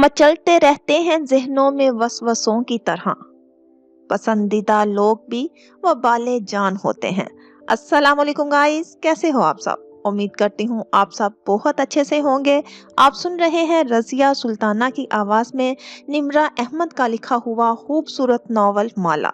मचलते रहते हैं ज़हनों में वसवसों की तरह। पसंदीदा लोग भी वबाले जान होते हैं। अस्सलाम वालेकुम गाइस, कैसे हो आप सब? उम्मीद करती हूँ आप सब बहुत अच्छे से होंगे। आप सुन रहे हैं रज़िया सुल्ताना की आवाज़ में निम्रा अहमद का लिखा हुआ खूबसूरत नॉवल माला।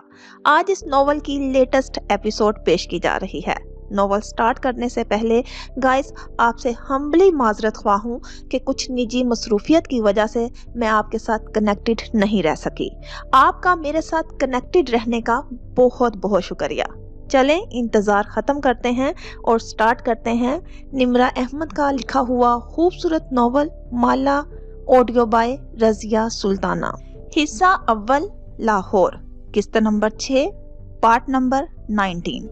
आज इस नॉवल की लेटेस्ट एपिसोड पेश की जा रही है। नॉवल स्टार्ट करने से पहले गाइस आपसे हम्बली माजरत ख्वाह हूँ कि कुछ निजी मसरूफियत की वजह से मैं आपके साथ कनेक्टेड नहीं रह सकी। आपका मेरे साथ कनेक्टेड रहने का बहुत बहुत शुक्रिया। चलें इंतज़ार ख़त्म करते हैं और स्टार्ट करते हैं निम्रा अहमद का लिखा हुआ खूबसूरत नॉवल माला, ऑडियो बाय रज़िया सुल्ताना। हिस्सा अव्वल, लाहौर, किस्त नंबर 6, पार्ट नंबर 19।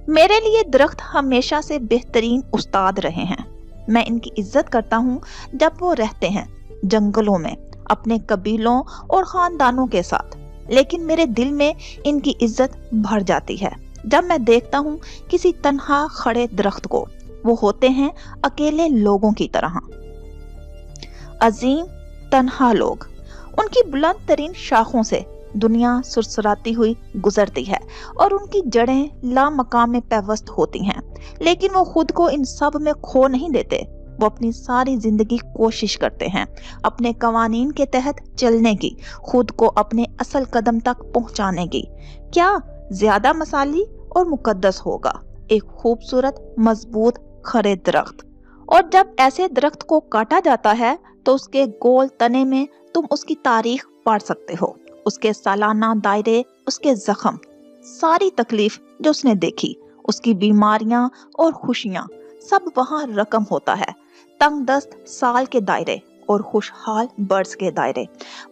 मेरे लिए दरख्त हमेशा से बेहतरीन उस्ताद रहे हैं। मैं इनकी इज्जत करता हूँ जब वो रहते हैं जंगलों में अपने कबीलों और खानदानों के साथ, लेकिन मेरे दिल में इनकी इज्जत भर जाती है जब मैं देखता हूँ किसी तन्हा खड़े दरख्त को। वो होते हैं अकेले लोगों की तरह, अजीम तन्हा लोग। उनकी बुलंद तरीन शाखों से दुनिया सुरसराती हुई गुजरती है और उनकी जड़ें लामकाम में पैवस्त होती हैं, लेकिन वो खुद को इन सब में खो नहीं देते। वो अपनी सारी जिंदगी कोशिश करते हैं अपने कवानीन के तहत चलने की, खुद को अपने असल कदम तक पहुंचाने की। क्या ज्यादा मसाली और मुकद्दस होगा एक खूबसूरत मजबूत खरे दरख्त। और जब ऐसे दरख्त को काटा जाता है तो उसके गोल तने में तुम उसकी तारीख पढ़ सकते हो, उसके सालाना दायरे, उसके जख्म, सारी तकलीफ जो उसने देखी, उसकी बीमारियां और खुशियां, सब वहां रकम होता है। तंग दस्त साल के दायरे और खुशहाल बर्स के दायरे,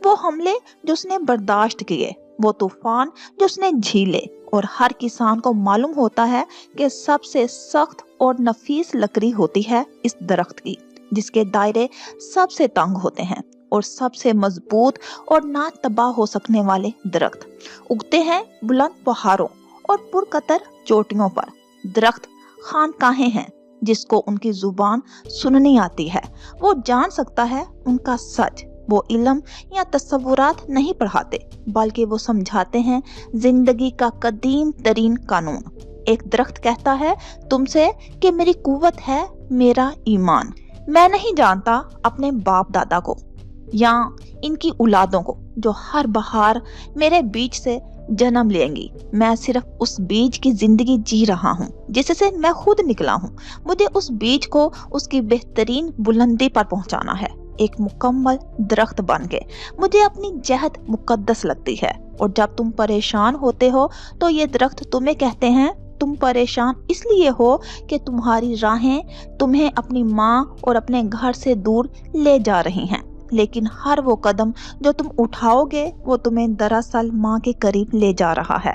वो हमले जो उसने बर्दाश्त किए, वो तूफान जो उसने झीले। और हर किसान को मालूम होता है कि सबसे सख्त और नफीस लकड़ी होती है इस दरख्त की, जिसके दायरे सबसे तंग होते हैं। और सबसे मजबूत और ना तबाह हो सकने वाले दरख्त उगते हैं बुलंद पहाड़ों और पुरकतर चोटियों पर। दरख्त खानकाहें हैं जिसको उनकी जुबान सुननी आती है। वो जान सकता है उनका सच। वो इल्म या तस्वुरात नहीं पढ़ाते, बल्कि वो समझाते हैं जिंदगी का कदीम तरीन कानून। एक दरख्त कहता है तुमसे कि मेरी कुव्वत है मेरा ईमान। मैं नहीं जानता अपने बाप दादा को या इनकी औलादों को जो हर बहार मेरे बीच से जन्म लेंगी। मैं सिर्फ उस बीज की जिंदगी जी रहा हूँ जिससे मैं खुद निकला हूँ। मुझे उस बीज को उसकी बेहतरीन बुलंदी पर पहुँचाना है, एक मुकम्मल दरख्त बन के। मुझे अपनी जहद मुकद्दस लगती है। और जब तुम परेशान होते हो तो ये दरख्त तुम्हें कहते हैं तुम परेशान इसलिए हो कि तुम्हारी राहें तुम्हें अपनी माँ और अपने घर से दूर ले जा रही हैं, लेकिन हर वो कदम जो तुम उठाओगे वो तुम्हें दरअसल माँ के करीब ले जा रहा है।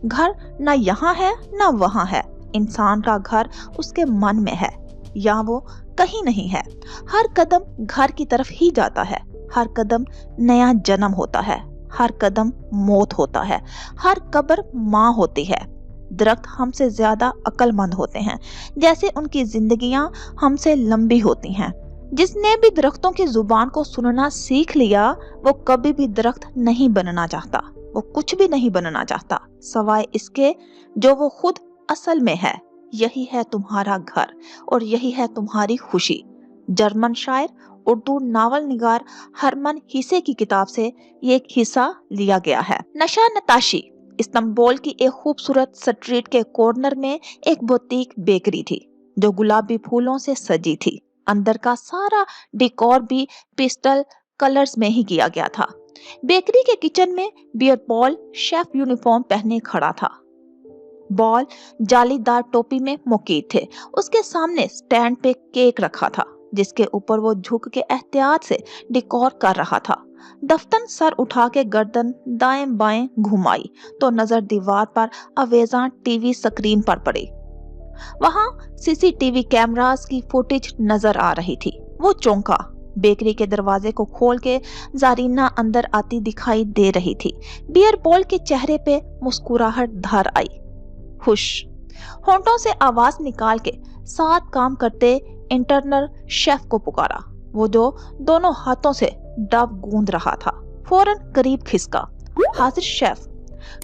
घर ना यहाँ है ना वहाँ है। इंसान का घर उसके मन में है या वो कहीं नहीं है। हर कदम घर की तरफ ही जाता है। हर कदम नया जन्म होता है, हर कदम मौत होता है, हर कब्र माँ होती है। दरख्त हमसे ज्यादा अक्लमंद होते हैं, जैसे उनकी जिंदगियां हमसे लंबी होती हैं। जिसने भी दरख्तों की जुबान को सुनना सीख लिया वो कभी भी दरख्त नहीं बनना चाहता। वो कुछ भी नहीं बनना चाहता सवाए इसके जो वो खुद असल में है। यही है तुम्हारा घर और यही है तुम्हारी खुशी। जर्मन शायर, उर्दू नावल निगार हरमन हिसे की किताब से ये एक हिस्सा लिया गया है। नशा नताशी। इस्तांबुल की एक खूबसूरत स्ट्रीट के कॉर्नर में एक बुटीक बेकरी थी जो गुलाबी फूलों से सजी थी। अंदर का सारा डेकोर भी पेस्टल कलर्स में ही किया गया था। बेकरी के किचन में बियर पॉल शेफ यूनिफॉर्म पहने खड़ा था। बॉल जालीदार टोपी में मुकीद थे। उसके सामने स्टैंड पे केक रखा था जिसके ऊपर वो झुक के एहतियात से डेकोर कर रहा था। दफ्तन सर उठा के गर्दन दाएं बाएं घुमाई तो नजर दीवार पर अवेजा टीवी स्क्रीन पर पड़ी। वहां सीसीटीवी कैमरास की फुटेज नजर आ रही थी। वो चौंका। बेकरी के दरवाजे को खोल के जारीना अंदर आती दिखाई दे रही थी। बियर पॉल के चेहरे पे मुस्कुराहट धर आई। खुश होंठों से आवाज निकाल के साथ काम करते इंटरनल शेफ को पुकारा। वो जो दोनों हाथों से डव गूंद रहा था फौरन करीब खिसका। हाजिर शेफ,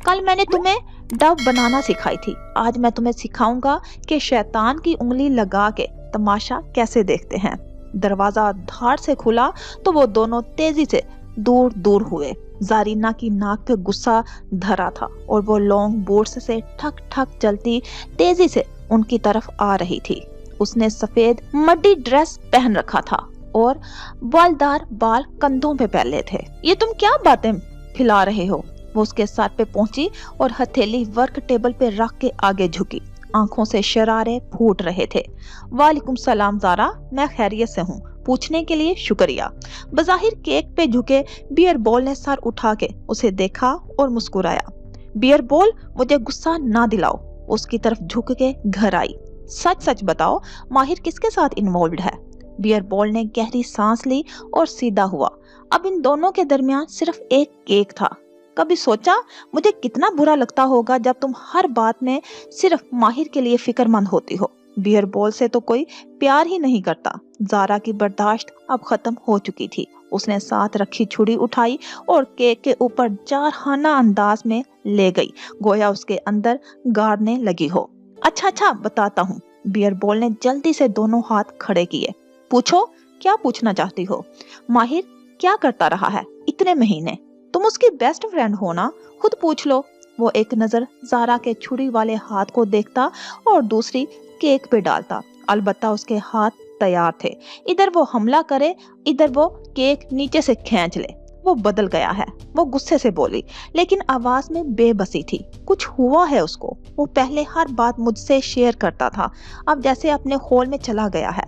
कल मैंने तुम्हें डव बनाना सिखाई थी, आज मैं तुम्हें सिखाऊंगा कि शैतान की उंगली लगा के तमाशा कैसे देखते हैं। दरवाजा धार से खुला तो वो दोनों तेजी से दूर दूर हुए। जारीना की नाक पे गुस्सा धरा था और वो लॉन्ग बोर्ड्स से ठक ठक चलती तेजी से उनकी तरफ आ रही थी। उसने सफेद मड्डी ड्रेस पहन रखा था और बालदार बाल कंधों पे फैले थे। ये तुम क्या बातें फैला रहे हो? वो उसके सर पे पहुंची और हथेली वर्क टेबल पे रख के आगे झुकी। आंखों से शरारे फूट रहे थे। वालेकुम सलाम ज़ारा, मैं खैरियत से हूँ, पूछने के लिए शुक्रिया। बज़ाहिर केक पे झुके बियर बॉल ने सर उठा के उसे देखा और मुस्कुराया। बियर बॉल, मुझे गुस्सा ना दिलाओ। उसकी तरफ झुक के घर आई। सच सच बताओ, माहिर किसके साथ इन्वॉल्व है? बियर बॉल ने गहरी सांस ली और सीधा हुआ। अब इन दोनों के दरमियान सिर्फ एक केक था। कभी सोचा मुझे कितना बुरा लगता होगा जब तुम हर बात में सिर्फ माहिर के लिए फिक्रमंद होती हो। बियर बॉल से तो कोई प्यार ही नहीं करता। ज़ारा की बर्दाश्त अब खत्म हो चुकी थी। उसने साथ रखी छुरी उठाई और केक के ऊपर जारहाना अंदाज में ले गई, गोया उसके अंदर गाड़ने लगी हो। अच्छा बताता हूँ। बियर बॉल ने जल्दी से दोनों हाथ खड़े किए। पूछो, क्या पूछना चाहती हो? माहिर क्या करता रहा है इतने महीने? तुम उसकी बेस्ट फ्रेंड हो ना, खुद पूछ लो। वो एक नजर ज़ारा के छुरी वाले हाथ को देखता और दूसरी केक पे डालता। अलबत्ता उसके हाथ तैयार थे, इधर वो हमला करे, इधर वो केक नीचे से खींच ले। वो बदल गया है, वो गुस्से से बोली, लेकिन आवाज में बेबसी थी। कुछ हुआ है उसको। वो पहले हर बात मुझसे शेयर करता था, अब जैसे अपने होल में चला गया है।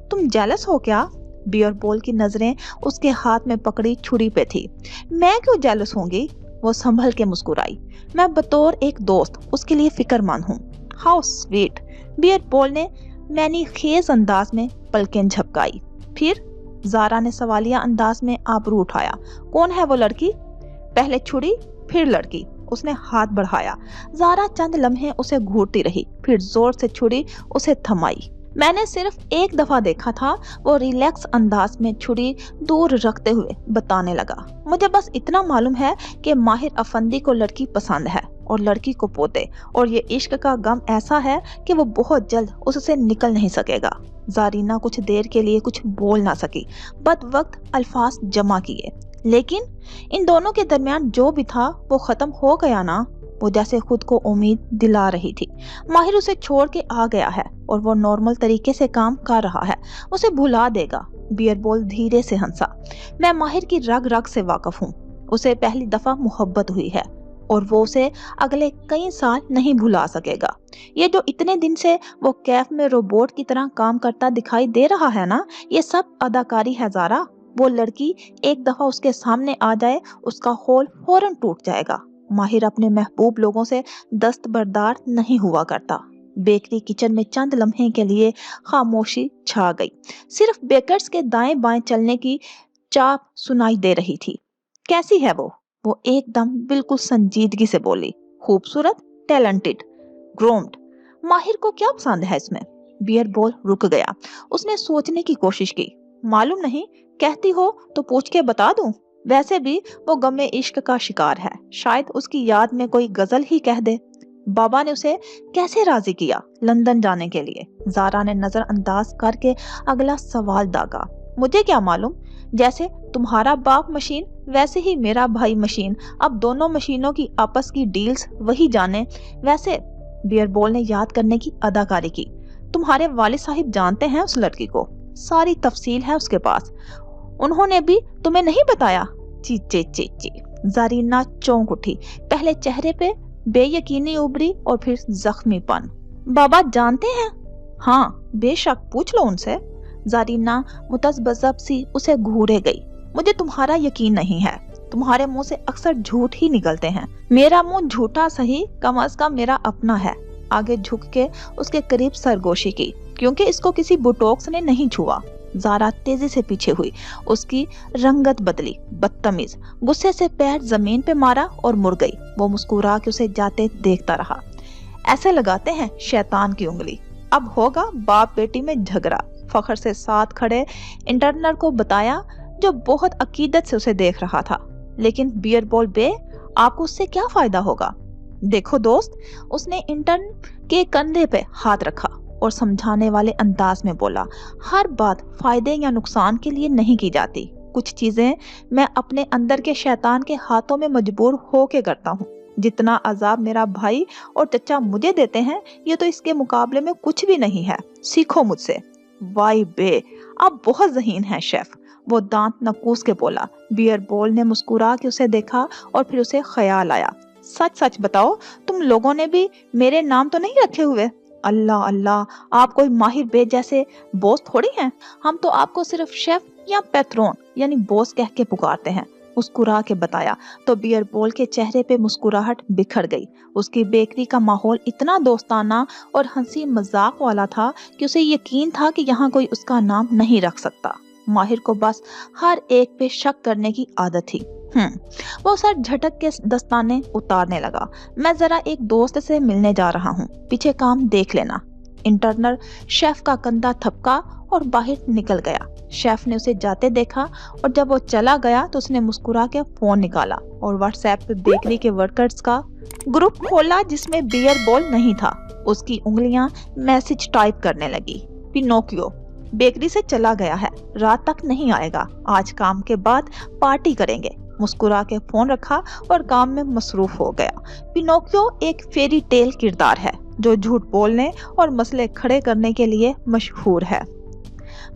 तुम जेलस हो क्या? बियर बॉल की नजरें उसके हाथ में पकड़ी छुरी पे थी। मैं क्यों जेलस होंगी? वो संभल के मुस्कुराई। मैं बतौर एक दोस्त उसके लिए फिक्रमंद हूँ। How sweet. बियर बॉल ने मैनी खेज अंदाज में पलकें झपकाई। फिर ज़ारा ने सवालिया अंदाज में आबरू उठाया। कौन है वो लड़की? पहले छुरी फिर लड़की। उसने हाथ बढ़ाया। ज़ारा चंद लम्हे उसे घूरती रही, फिर जोर से छुरी उसे थमाई। मैंने सिर्फ एक दफा देखा था। वो रिलैक्स अंदाज में छुरी दूर रखते हुए बताने लगा। मुझे बस इतना मालूम है कि माहिर अफंदी को लड़की पसंद है और लड़की को पोते, और ये इश्क का गम ऐसा है कि वो बहुत जल्द उससे निकल नहीं सकेगा। जारीना कुछ देर के लिए कुछ बोल ना सकी, बद वक्त अल्फाज जमा किए। लेकिन इन दोनों के दरमियान जो भी था वो खत्म हो गया ना। वो जैसे खुद को उम्मीद दिला रही थी। माहिर उसे छोड़ के आ गया है और वो नॉर्मल तरीके से काम कर रहा है, उसे भुला देगा। बियर बॉल धीरे से हंसा। मैं माहिर की रग रग से वाकिफ हूँ। उसे पहली दफा मोहब्बत हुई है और वो उसे अगले कई साल नहीं भुला सकेगा। ये जो इतने दिन से वो कैफ में रोबोट की तरह काम करता दिखाई दे रहा है ना, ये सब अदाकारी है ज़ारा। वो लड़की एक दफा उसके सामने आ जाए, उसका होल फौरन टूट जाएगा। माहिर अपने महबूब लोगों से दस्तबरदार नहीं हुआ करता। बेकरी किचन में चंद लम्हे के लिए खामोशी छा गई। सिर्फ बेकर्स के दाएं बाएं चलने की चाप सुनाई दे रही थी। कैसी है वो? वो एकदम बिल्कुल संजीदगी से बोली। खूबसूरत, टैलेंटेड, ग्रोम्ड। माहिर को क्या पसंद है इसमें? बियर बॉल रुक गया। उसने सोचने की कोशिश की। मालूम नहीं, कहती हो तो पूछ के बता दूं। वैसे भी वो गमे इश्क का शिकार है, शायद उसकी याद में कोई गजल ही कह दे। बाबा ने उसे कैसे राजी किया लंदन जाने के लिए? ज़ारा ने नजरअंदाज करके अगला सवाल दागा। मुझे क्या मालूम, जैसे तुम्हारा बाप मशीन वैसे ही मेरा भाई मशीन। अब दोनों मशीनों की आपस की डील्स वही जाने। वैसे बियर बॉल ने याद करने की अदाकारी की। तुम्हारे वालिद साहिब जानते हैं उस लड़की को, सारी तफसील है उसके पास। उन्होंने भी तुम्हें नहीं बताया? ची ची ची ची। जारीना चौंक उठी। पहले चेहरे पे बेयकीनी उभरी और फिर जख्मीपन। बाबा जानते हैं? हाँ बेशक, पूछ लो उनसे। जारीना मुतज़ब्ज़ब सी उसे घूरे गई। मुझे तुम्हारा यकीन नहीं है। तुम्हारे मुंह से अक्सर झूठ ही निकलते हैं। मेरा मुंह झूठा सही, कम अज कम मेरा अपना है। आगे झुक के उसके करीब सरगोशी की, क्योंकि इसको किसी बुटोक्स ने नहीं छुआ। ज़ारा तेजी से पीछे हुई। उसकी रंगत बदली, बदतमीज। गुस्से से पैर जमीन पे मारा और मुड़ गई। वो मुस्कुरा के उसे जाते देखता रहा। ऐसे लगाते हैं शैतान की उंगली। अब होगा बाप बेटी में झगड़ा। फख्र से साथ खड़े इंटर्नर को बताया, जो बहुत अकीदत से उसे देख रहा था। लेकिन बियरबॉल बे, आपको उससे क्या फायदा होगा? देखो दोस्त, उसने इंटर्न के कंधे पे हाथ रखा और समझाने वाले अंदाज में बोला, हर बात फायदे या नुकसान के लिए नहीं की जाती। कुछ चीजें मैं अपने अंदर के शैतान के हाथों में मजबूर होके करता हूँ। जितना अजाब मेरा भाई और चचा मुझे देते हैं, ये तो इसके मुकाबले में कुछ भी नहीं है। सीखो मुझसे। वाई बे, आप बहुत ज़हीन हैं शेफ, वो दांत नकूस के बोला। बियरबॉल ने मुस्कुरा के उसे देखा और फिर उसे ख्याल आया, सच सच बताओ, तुम लोगों ने भी मेरे नाम तो नहीं रखे हुए? अल्लाह अल्लाह, आप कोई माहिर बे जैसे बॉस थोड़ी हैं। हम तो आपको सिर्फ शेफ या पैट्रोन यानी बॉस कह के पुकारते हैं, मुस्कुरा के बताया। तो बियरबॉल के चेहरे पे मुस्कुराहट बिखर गई। उसकी बेकरी का माहौल इतना दोस्ताना और हंसी मजाक वाला था कि उसे यकीन था कि यहाँ कोई उसका नाम नहीं रख सकता। माहिर को बस हर एक पे शक करने की आदत थी। वो सर झटक के दस्ताने उतारने लगा। मैं जरा एक दोस्त से मिलने जा रहा हूँ, पीछे काम देख लेना। इंटर्नर शेफ का कंधा थपका और बाहर निकल गया। शेफ ने उसे जाते देखा और जब वो चला गया तो उसने मुस्कुरा के फोन निकाला और व्हाट्सएप पे बेकरी के वर्कर्स का ग्रुप खोला जिसमें बियरबॉल नहीं था। उसकी उंगलियां मैसेज टाइप करने लगी। पिनोकियो बेकरी से चला गया है, रात तक नहीं आएगा, आज काम के बाद पार्टी करेंगे। मुस्कुरा के फोन रखा और काम में मसरूफ हो गया। पिनोकियो एक फेरी टेल किरदार है जो झूठ बोलने और मसले खड़े करने के लिए मशहूर है।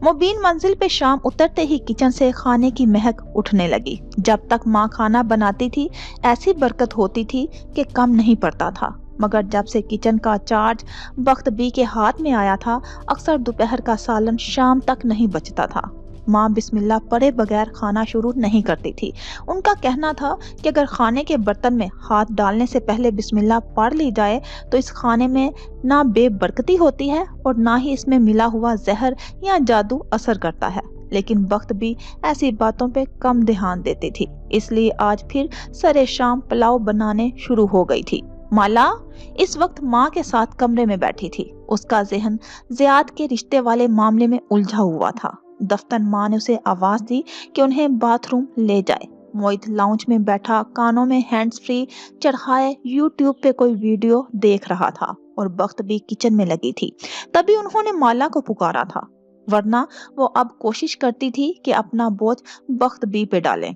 मुबीन मंजिल पे शाम उतरते ही किचन से खाने की महक उठने लगी। जब तक माँ खाना बनाती थी ऐसी बरकत होती थी कि कम नहीं पड़ता था, मगर जब से किचन का चार्ज बख्त बी के हाथ में आया था, अक्सर दोपहर का सालन शाम तक नहीं बचता था। माँ बिस्मिल्लाह पढ़े बगैर खाना शुरू नहीं करती थी। उनका कहना था कि अगर खाने के बर्तन में हाथ डालने से पहले बिस्मिल्लाह पढ़ ली जाए तो इस खाने में ना बेबरकती होती है और ना ही इसमें मिला हुआ जहर या जादू असर करता है। लेकिन वक्त भी ऐसी बातों पे कम ध्यान देती थी, इसलिए आज फिर सरे शाम पुलाव बनाने शुरू हो गई थी। माला इस वक्त माँ के साथ कमरे में बैठी थी। उसका जहन ज़ियाद के रिश्ते वाले मामले में उलझा हुआ था। दफ्तर माँ ने उसे आवाज दी कि उन्हें बाथरूम ले जाए। मोहित लाउंज में बैठा कानों में हैंड्स फ्री चढ़ाए यूट्यूब पे कोई वीडियो देख रहा था और बख्त भी किचन में लगी थी। तभी उन्होंने माला को पुकारा था, वरना वो अब कोशिश करती थी कि अपना बोझ बख्त बी पे डालें।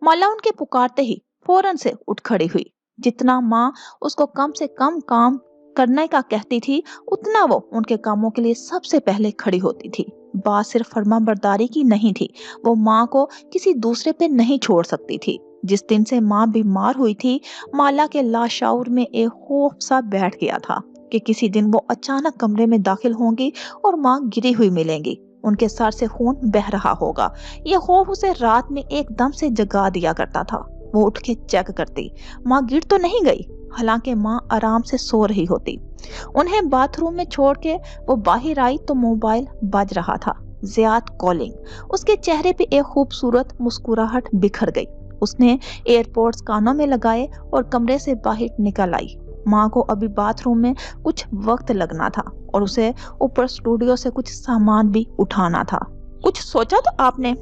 माला उनके पुकारते ही फौरन से उठ खड़ी हुई। जितना माँ उसको कम से कम काम करने का कहती थी, उतना वो उनके कामों के लिए सबसे पहले खड़ी होती थी। बात सिर्फ फर्माबरदारी की नहीं थी, वो माँ को किसी दूसरे पे नहीं छोड़ सकती थी। जिस दिन से माँ बीमार हुई थी, माला के लाशौर में एक खौफ सा बैठ गया था कि किसी दिन वो अचानक कमरे में दाखिल होंगी और माँ गिरी हुई मिलेंगी, उनके सर से खून बह रहा होगा। यह खौफ उसे रात में एकदम से जगा दिया करता था। वो उठ के चेक करती, माँ गिर तो नहीं गई, हालांकि माँ आराम से सो रही होती। उन्हें बाथरूम में छोड़ के वो बाहर आई तो मोबाइल बज रहा था। Ziyad calling. उसके चेहरे पे एक खूबसूरत मुस्कुराहट बिखर गई। उसने एयरपोर्ट्स कानों में लगाए और कमरे से बाहर निकल आई। माँ को अभी बाथरूम में कुछ वक्त लगना था और उसे ऊपर स्टूडियो से कुछ सामान भी उठाना था। कुछ सोचा तो आपने?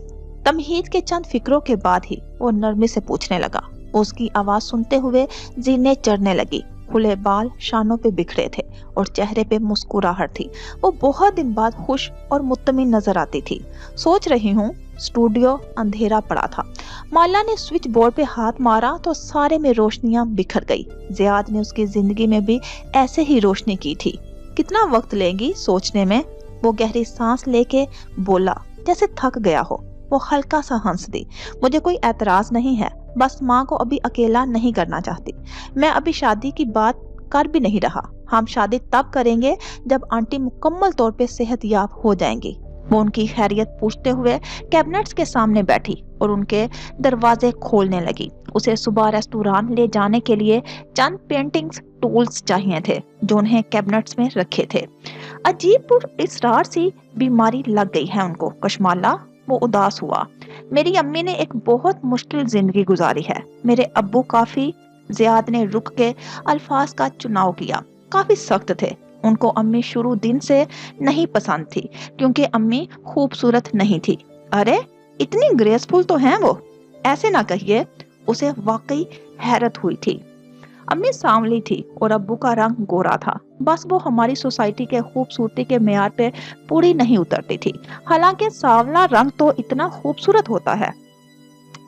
तमहीद के चंद फिक्रों के बाद ही वो नरमी से पूछने लगा। उसकी आवाज सुनते हुए जीने चढ़ने लगी। खुले बाल शानों पे बिखरे थे और चेहरे पे मुस्कुराहट थी। वो बहुत दिन बाद खुश और मुत्तमिन नजर आती थी। सोच रही हूँ। स्टूडियो अंधेरा पड़ा था। माला ने स्विच बोर्ड पे हाथ मारा तो सारे में रोशनियां बिखर गई। ज़ियाद ने उसकी जिंदगी में भी ऐसे ही रोशनी की थी। कितना वक्त लेगी सोचने में? वो गहरी सांस लेके बोला जैसे थक गया हो। वो हल्का सा हंस दी। मुझे कोई एतराज नहीं है, बस माँ को अभी अकेला नहीं करना चाहती। मैं अभी शादी की बात कर भी नहीं रहा। हम शादी तब करेंगे जब आंटी मुकम्मल तौर पे सेहतयाब हो जाएंगी। वो उनकी खैरियत पूछते हुए कैबिनेट्स के सामने बैठी और उनके दरवाजे खोलने लगी। उसे सुबह रेस्टोरेंट ले जाने के लिए चंद पेंटिंग्स टूल्स चाहिए थे जो उन्हें कैबिनेट्स में रखे थे। अजीब इसरार सी बीमारी लग गई है उनको कशमाला। वो उदास हुआ। मेरी अम्मी ने एक बहुत मुश्किल जिंदगी गुजारी है। मेरे अब्बू काफी, ज़ियाद ने रुक के अल्फाज का चुनाव किया, काफी सख्त थे। ان کو امی شروع دن سے نہیں پسند تھی کیونکہ امی خوبصورت نہیں تھی۔ ارے اتنی گریسفل تو ہیں وہ، ایسے نہ کہیے۔ اسے واقعی حیرت ہوئی تھی۔ امی سانولی تھی اور ابو کا رنگ گورا تھا، بس وہ ہماری سوسائٹی کے خوبصورتی کے معیار پہ پوری نہیں اترتی تھی، حالانکہ سانولا رنگ تو اتنا خوبصورت ہوتا ہے۔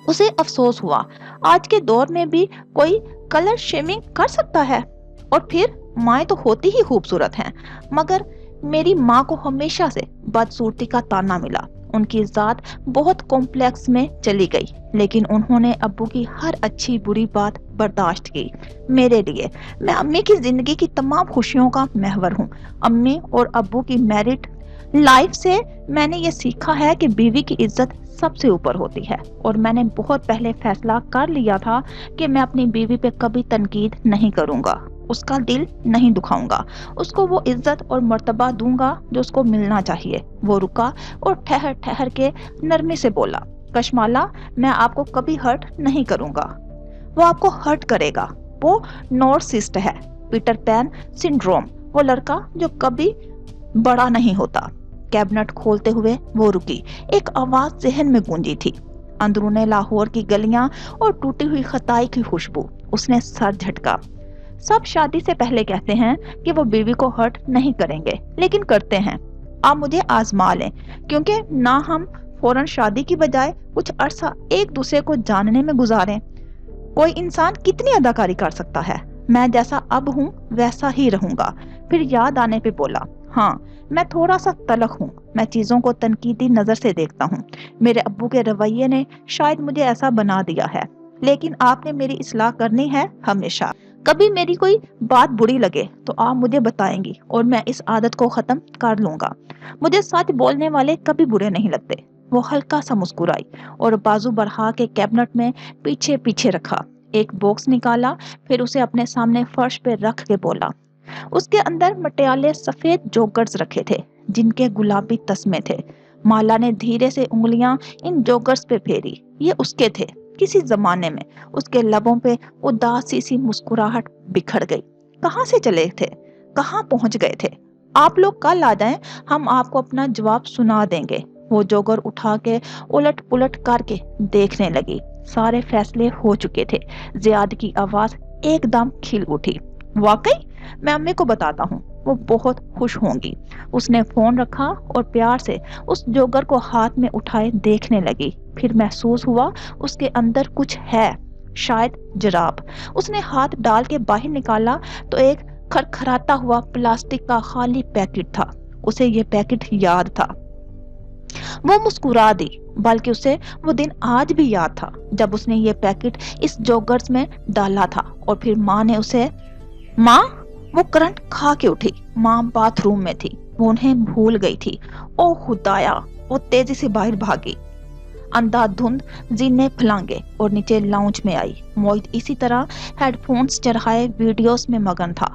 اسے افسوس ہوا آج کے دور میں بھی کوئی کلر شیمنگ کر سکتا ہے، اور پھر مائیں تو ہوتی ہی خوبصورت ہیں، مگر میری ماں کو ہمیشہ سے بدصورتی کا تانا ملا۔ ان کی ذات بہت کمپلیکس میں چلی گئی، لیکن انہوں نے ابو کی ہر اچھی بری بات برداشت کی۔ میرے لیے میں امی کی زندگی کی تمام خوشیوں کا محور ہوں۔ امی اور ابو کی میرٹ لائف سے میں نے یہ سیکھا ہے کہ بیوی کی عزت سب سے اوپر ہوتی ہے، اور میں نے بہت پہلے فیصلہ کر لیا تھا کہ میں اپنی بیوی پہ کبھی تنقید نہیں کروں گا، اس کا دل نہیں دکھاؤں گا، اس کو وہ عزت اور مرتبہ دوں گا جو اس کو ملنا چاہیے۔ وہ رکا اور ٹھہر ٹھہر کے نرمی سے بولا، کشمالا میں آپ کو کبھی ہرٹ نہیں کروں گا۔ وہ آپ کو ہرٹ کرے گا، وہ نارسسٹ ہے، پیٹر پین سنڈروم، وہ لڑکا جو کبھی بڑا نہیں ہوتا۔ کیبنٹ کھولتے ہوئے وہ رکی، ایک آواز ذہن میں گونجی تھی، اندرون لاہور کی گلیاں اور ٹوٹی ہوئی خطائی کی خوشبو۔ اس نے سر جھٹکا۔ سب شادی سے پہلے کہتے ہیں کہ وہ بیوی کو ہرٹ نہیں کریں گے، لیکن کرتے ہیں۔ آپ مجھے آزما لیں، کیونکہ نہ ہم فوراً شادی کی بجائے کچھ عرصہ ایک دوسرے کو جاننے میں گزاریں۔ کوئی انسان کتنی اداکاری کر سکتا ہے؟ میں جیسا اب ہوں ویسا ہی رہوں گا۔ پھر یاد آنے پہ بولا، ہاں میں تھوڑا سا تلخ ہوں، میں چیزوں کو تنقیدی نظر سے دیکھتا ہوں۔ میرے ابو کے رویے نے شاید مجھے ایسا بنا دیا ہے، لیکن آپ نے میری اصلاح کرنی ہے ہمیشہ۔ کبھی میری کوئی بات بری لگے تو آپ مجھے بتائیں گی اور میں اس عادت کو ختم کر لوں گا۔ مجھے سچ بولنے والے کبھی برے نہیں لگتے۔ وہ ہلکا سا مسکرائی اور بازو بڑھا کے کیبنٹ میں پیچھے پیچھے رکھا، ایک باکس نکالا، پھر اسے اپنے سامنے فرش پہ رکھ کے بولا۔ اس کے اندر مٹیالے سفید جوگرز رکھے تھے جن کے گلابی تسمے تھے۔ مالا نے دھیرے سے انگلیاں ان جوگرز پہ پھیری۔ یہ اس کے تھے۔ کسی زمانے میں اس کے لبوں پہ اداسی سی مسکراہٹ بکھر گئی۔ کہاں سے چلے تھے؟ کہاں پہنچ گئے تھے؟ آپ لوگ کل آ جائیں، ہم آپ کو اپنا جواب سنا دیں گے۔ وہ جوگر اٹھا کے الٹ پلٹ کر کے دیکھنے لگی۔ سارے فیصلے ہو چکے تھے۔ زیاد کی آواز ایک دم کھل اٹھی، واقعی میں امی کو بتاتا ہوں، وہ بہت خوش ہوں گی۔ اس نے فون رکھا اور پیار سے اس جوگر کو ہاتھ میں اٹھائے دیکھنے لگی۔ پھر محسوس ہوا اس کے اندر کچھ ہے، شاید جراب۔ اس نے ہاتھ ڈال کے باہر نکالا تو ایک کھرکھراتا ہوا پلاسٹک کا خالی پیکٹ تھا۔ اسے یہ پیکٹ یاد تھا۔ وہ مسکرا دی، بلکہ اسے وہ دن آج بھی یاد تھا جب اس نے یہ پیکٹ اس جوگرز میں ڈالا تھا۔ اور پھر ماں نے اسے، ماں، وہ کرنٹ کھا کے اٹھی۔ ماں باتھ روم میں تھی، وہ انہیں بھول گئی تھی۔ او خدایا! وہ تیزی سے باہر بھاگی، اندھا دھند زینے پھلانگے اور نیچے لاؤنج میں آئی۔ موہت اسی طرح ہیڈ فونز چڑھائے ویڈیوز میں مگن تھا۔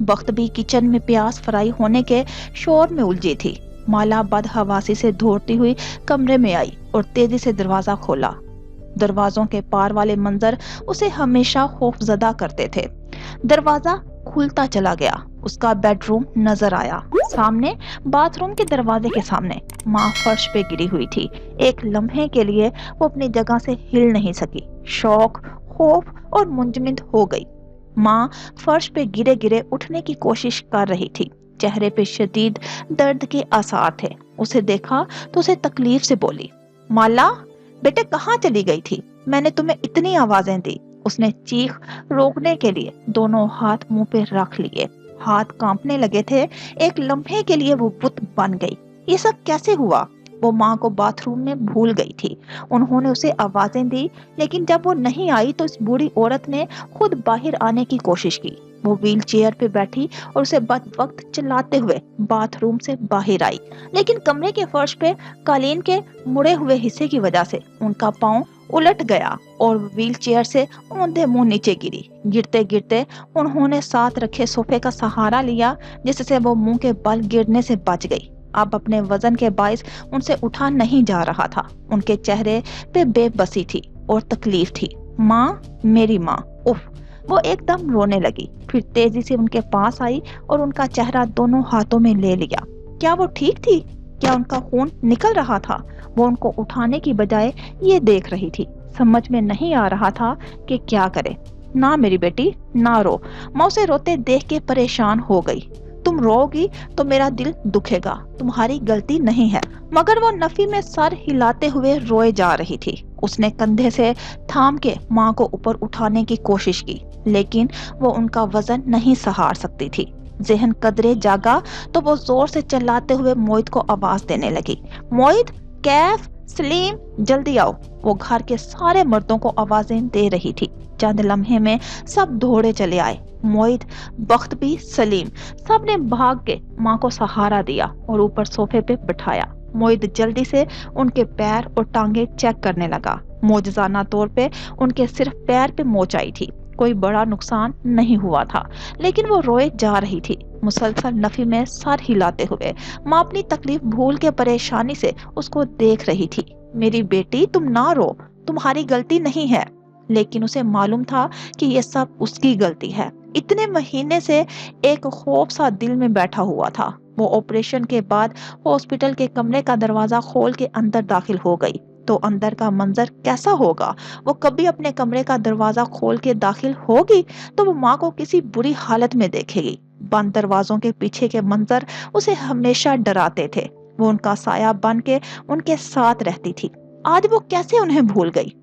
بخت بھی کچن میں پیاز فرائی ہونے کے شور میں الجھی تھی۔ مالا بدحواسی سے دھوڑتی ہوئی کمرے میں آئی اور تیزی سے دروازہ کھولا۔ دروازوں کے پار والے منظر اسے ہمیشہ خوف زدہ کرتے تھے۔ دروازہ کھلتا چلا گیا، اس کا بیڈ روم نظر آیا۔ سامنے باتھ روم کے دروازے کے سامنے ماں فرش پہ گری ہوئی تھی۔ ایک لمحے کے لیے وہ اپنی جگہ سے ہل نہیں سکی، شوق، خوف اور منجمد ہو گئی۔ ماں فرش پہ گرے گرے اٹھنے کی کوشش کر رہی تھی، چہرے پہ شدید درد کے آثار تھے۔ اسے دیکھا تو اسے تکلیف سے بولی، مالا بیٹے کہاں چلی گئی تھی؟ میں نے تمہیں اتنی آوازیں دی۔ اس نے چیخ روکنے کے لیے دونوں ہاتھ منہ پہ رکھ لیے، ہاتھ کانپنے لگے تھے۔ ایک لمحے کے لیے وہ بت بن گئی۔ یہ سب کیسے ہوا؟ وہ ماں کو باتھ روم میں بھول گئی تھی۔ انہوں نے اسے آوازیں دی، لیکن جب وہ نہیں آئی تو اس بوڑھی عورت نے خود باہر آنے کی کوشش کی۔ وہ ویل چیئر پہ بیٹھی اور اسے بد وقت چلاتے ہوئے باتھ روم سے باہر آئی، لیکن کمرے کے فرش پہ قالین کے مڑے ہوئے حصے کی وجہ سے ان کا پاؤں الٹ گیا اور ویل چیئر سے اوندھے منہ نیچے گری۔ گرتے گرتے انہوں نے ساتھ رکھے صوفے کا سہارا لیا، جس سے وہ منہ کے بل گرنے سے بچ گئی۔ اب اپنے وزن کے باعث ان سے اٹھا نہیں جا رہا تھا۔ ان کے چہرے پہ بے بسی تھی اور تکلیف تھی۔ ماں، میری ماں، اف! वो एकदम रोने लगी, फिर तेजी से उनके पास आई और उनका चेहरा दोनों हाथों में ले लिया। क्या वो ठीक थी? क्या उनका खून निकल रहा था? वो उनको उठाने की बजाय ये देख रही थी। समझ में नहीं आ रहा था कि क्या करे। ना मेरी बेटी, ना रो। माँ उसे रोते देख के परेशान हो गई। तुम रोगी तो मेरा दिल दुखेगा, तुम्हारी गलती नहीं है। मगर वो नफी में सर हिलाते हुए रोए जा रही थी। उसने कंधे से थाम के माँ को ऊपर उठाने की कोशिश की, लेकिन वो उनका वजन नहीं सहार सकती थी। जहन कदरे जागा तो वो जोर से चिल्लाते हुए मोहित को आवाज देने लगी, मोहित, कैफ, सलीम, जल्दी आओ। वो घर के सारे मर्दों को आवाजें दे रही थी। चंद लम्हे में सब दौड़े चले आए। मोहित, बख्तबी, सलीम, सब ने भाग के माँ को सहारा दिया और ऊपर सोफे पे बिठाया। मोहित जल्दी से उनके पैर और टांगे चेक करने लगा। मौजजाना तौर पे उनके सिर्फ पैर पे मोच आई थी। कोई बड़ा नुकसान नहीं हुआ था, लेकिन वो रोए जा रही थी, मुसलसल नफी में सर हिलाते हुए। माँ अपनी तकलीफ भूल के परेशानी से उसको देख रही थी। मेरी बेटी, तुम ना रो, तुम्हारी गलती नहीं है। लेकिन उसे मालूम था कि ये सब उसकी गलती है। इतने महीने से एक खौफ सा दिल में बैठा हुआ था। वो ऑपरेशन के बाद हॉस्पिटल के कमरे का दरवाजा खोल के अंदर दाखिल हो गई तो अंदर का मंजर कैसा होगा? वो कभी अपने कमरे का दरवाजा खोल के दाखिल होगी तो वो माँ को किसी बुरी हालत में देखेगी। बंद दरवाजों के पीछे के मंजर उसे हमेशा डराते थे। वो उनका साया बन के उनके साथ रहती थी। आज वो कैसे उन्हें भूल गई?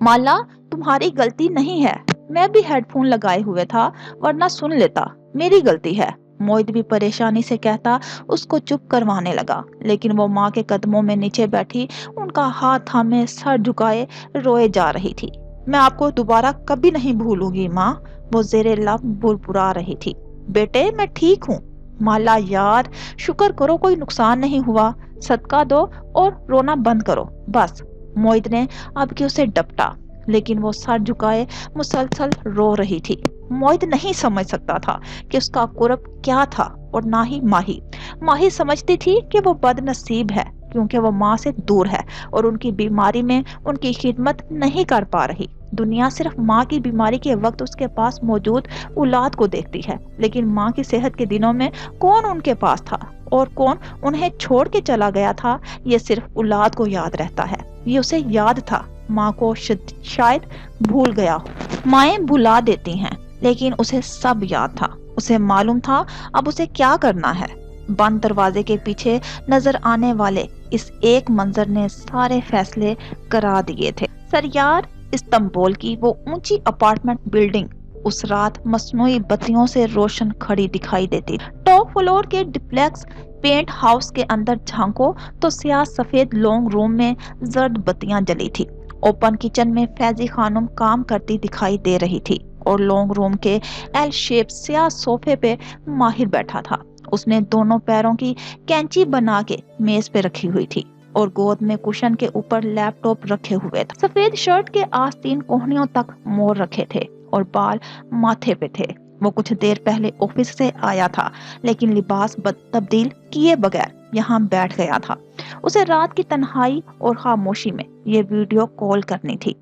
माला, तुम्हारी गलती नहीं है। मैं भी हेडफोन लगाए हुए था, वरना सुन लेता। मेरी गलती है। मोहित भी परेशानी से कहता उसको चुप करवाने लगा, लेकिन वो माँ के कदमों में नीचे बैठी उनका हाथ थामे सर झुकाए रोए जा रही थी। मैं आपको दोबारा कभी नहीं भूलूंगी माँ, वो जेरे लब बुरबुरा रही थी। बेटे, मैं ठीक हूँ। माला यार, शुक्र करो कोई नुकसान नहीं हुआ। सदका दो और रोना बंद करो बस। मोहित ने अब की उसे डपटा, लेकिन वो सर झुकाए मुसलसल रो रही थी। मोहित नहीं समझ सकता था कि उसका कुर्ब क्या था, और ना ही माही। माही समझती थी कि वो बदनसीब है क्योंकि वो माँ से दूर है और उनकी बीमारी में उनकी खिदमत नहीं कर पा रही। दुनिया सिर्फ माँ की बीमारी के वक्त उसके पास मौजूद औलाद को देखती है, लेकिन माँ की सेहत के दिनों में कौन उनके पास था और कौन उन्हें छोड़ के चला गया था, ये सिर्फ औलाद को याद रहता है। ये उसे याद था। माँ को शायद भूल गया हो। माएं भुला देती हैं, लेकिन उसे सब याद था। उसे मालूम था अब उसे क्या करना है। बंद दरवाजे के पीछे नजर आने वाले इस एक मंजर ने सारे फैसले करा दिए थे। सरयार इस्तांबुल की वो ऊंची अपार्टमेंट बिल्डिंग उस रात मसनूई बत्तियों से रोशन खड़ी दिखाई देती। टॉप फ्लोर के डिप्लेक्स पेंट हाउस के अंदर झांको तो स्याह सफेद लॉन्ग रूम में जर्द बत्तियां जली थी। ओपन किचन में फैजी खानम काम करती दिखाई दे रही थी और लॉन्ग रूम के एल शेप स्याह सोफे पे माहिर बैठा था। उसने दोनों पैरों की कैंची बना के मेज पे रखी हुई थी और गोद में कुशन के ऊपर लैपटॉप रखे हुए था। सफेद शर्ट के आस्तीन कोहनियों तक मोड़ रखे थे और बाल माथे पे थे। वो कुछ देर पहले ऑफिस से आया था, लेकिन लिबास तब्दील किए बगैर यहाँ बैठ गया था। उसे रात की तन्हाई और खामोशी में ये वीडियो कॉल करनी थी।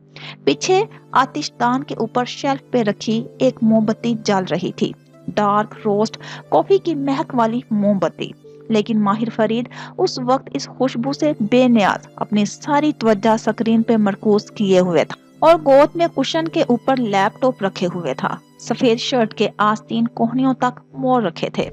पीछे आतिशदान के ऊपर शेल्फ पे रखी एक मोमबत्ती जल रही थी, डार्क रोस्ट कॉफी की महक वाली मोमबत्ती। लेकिन माहिर फरीद उस वक्त इस खुशबू से बेनियाज अपनी सारी तवज्जो स्क्रीन पे मरकूज किए हुए था और गोद में कुशन के ऊपर लैपटॉप रखे हुए था। सफेद शर्ट के आस्तीन कोहनियों तक मोड़ रखे थे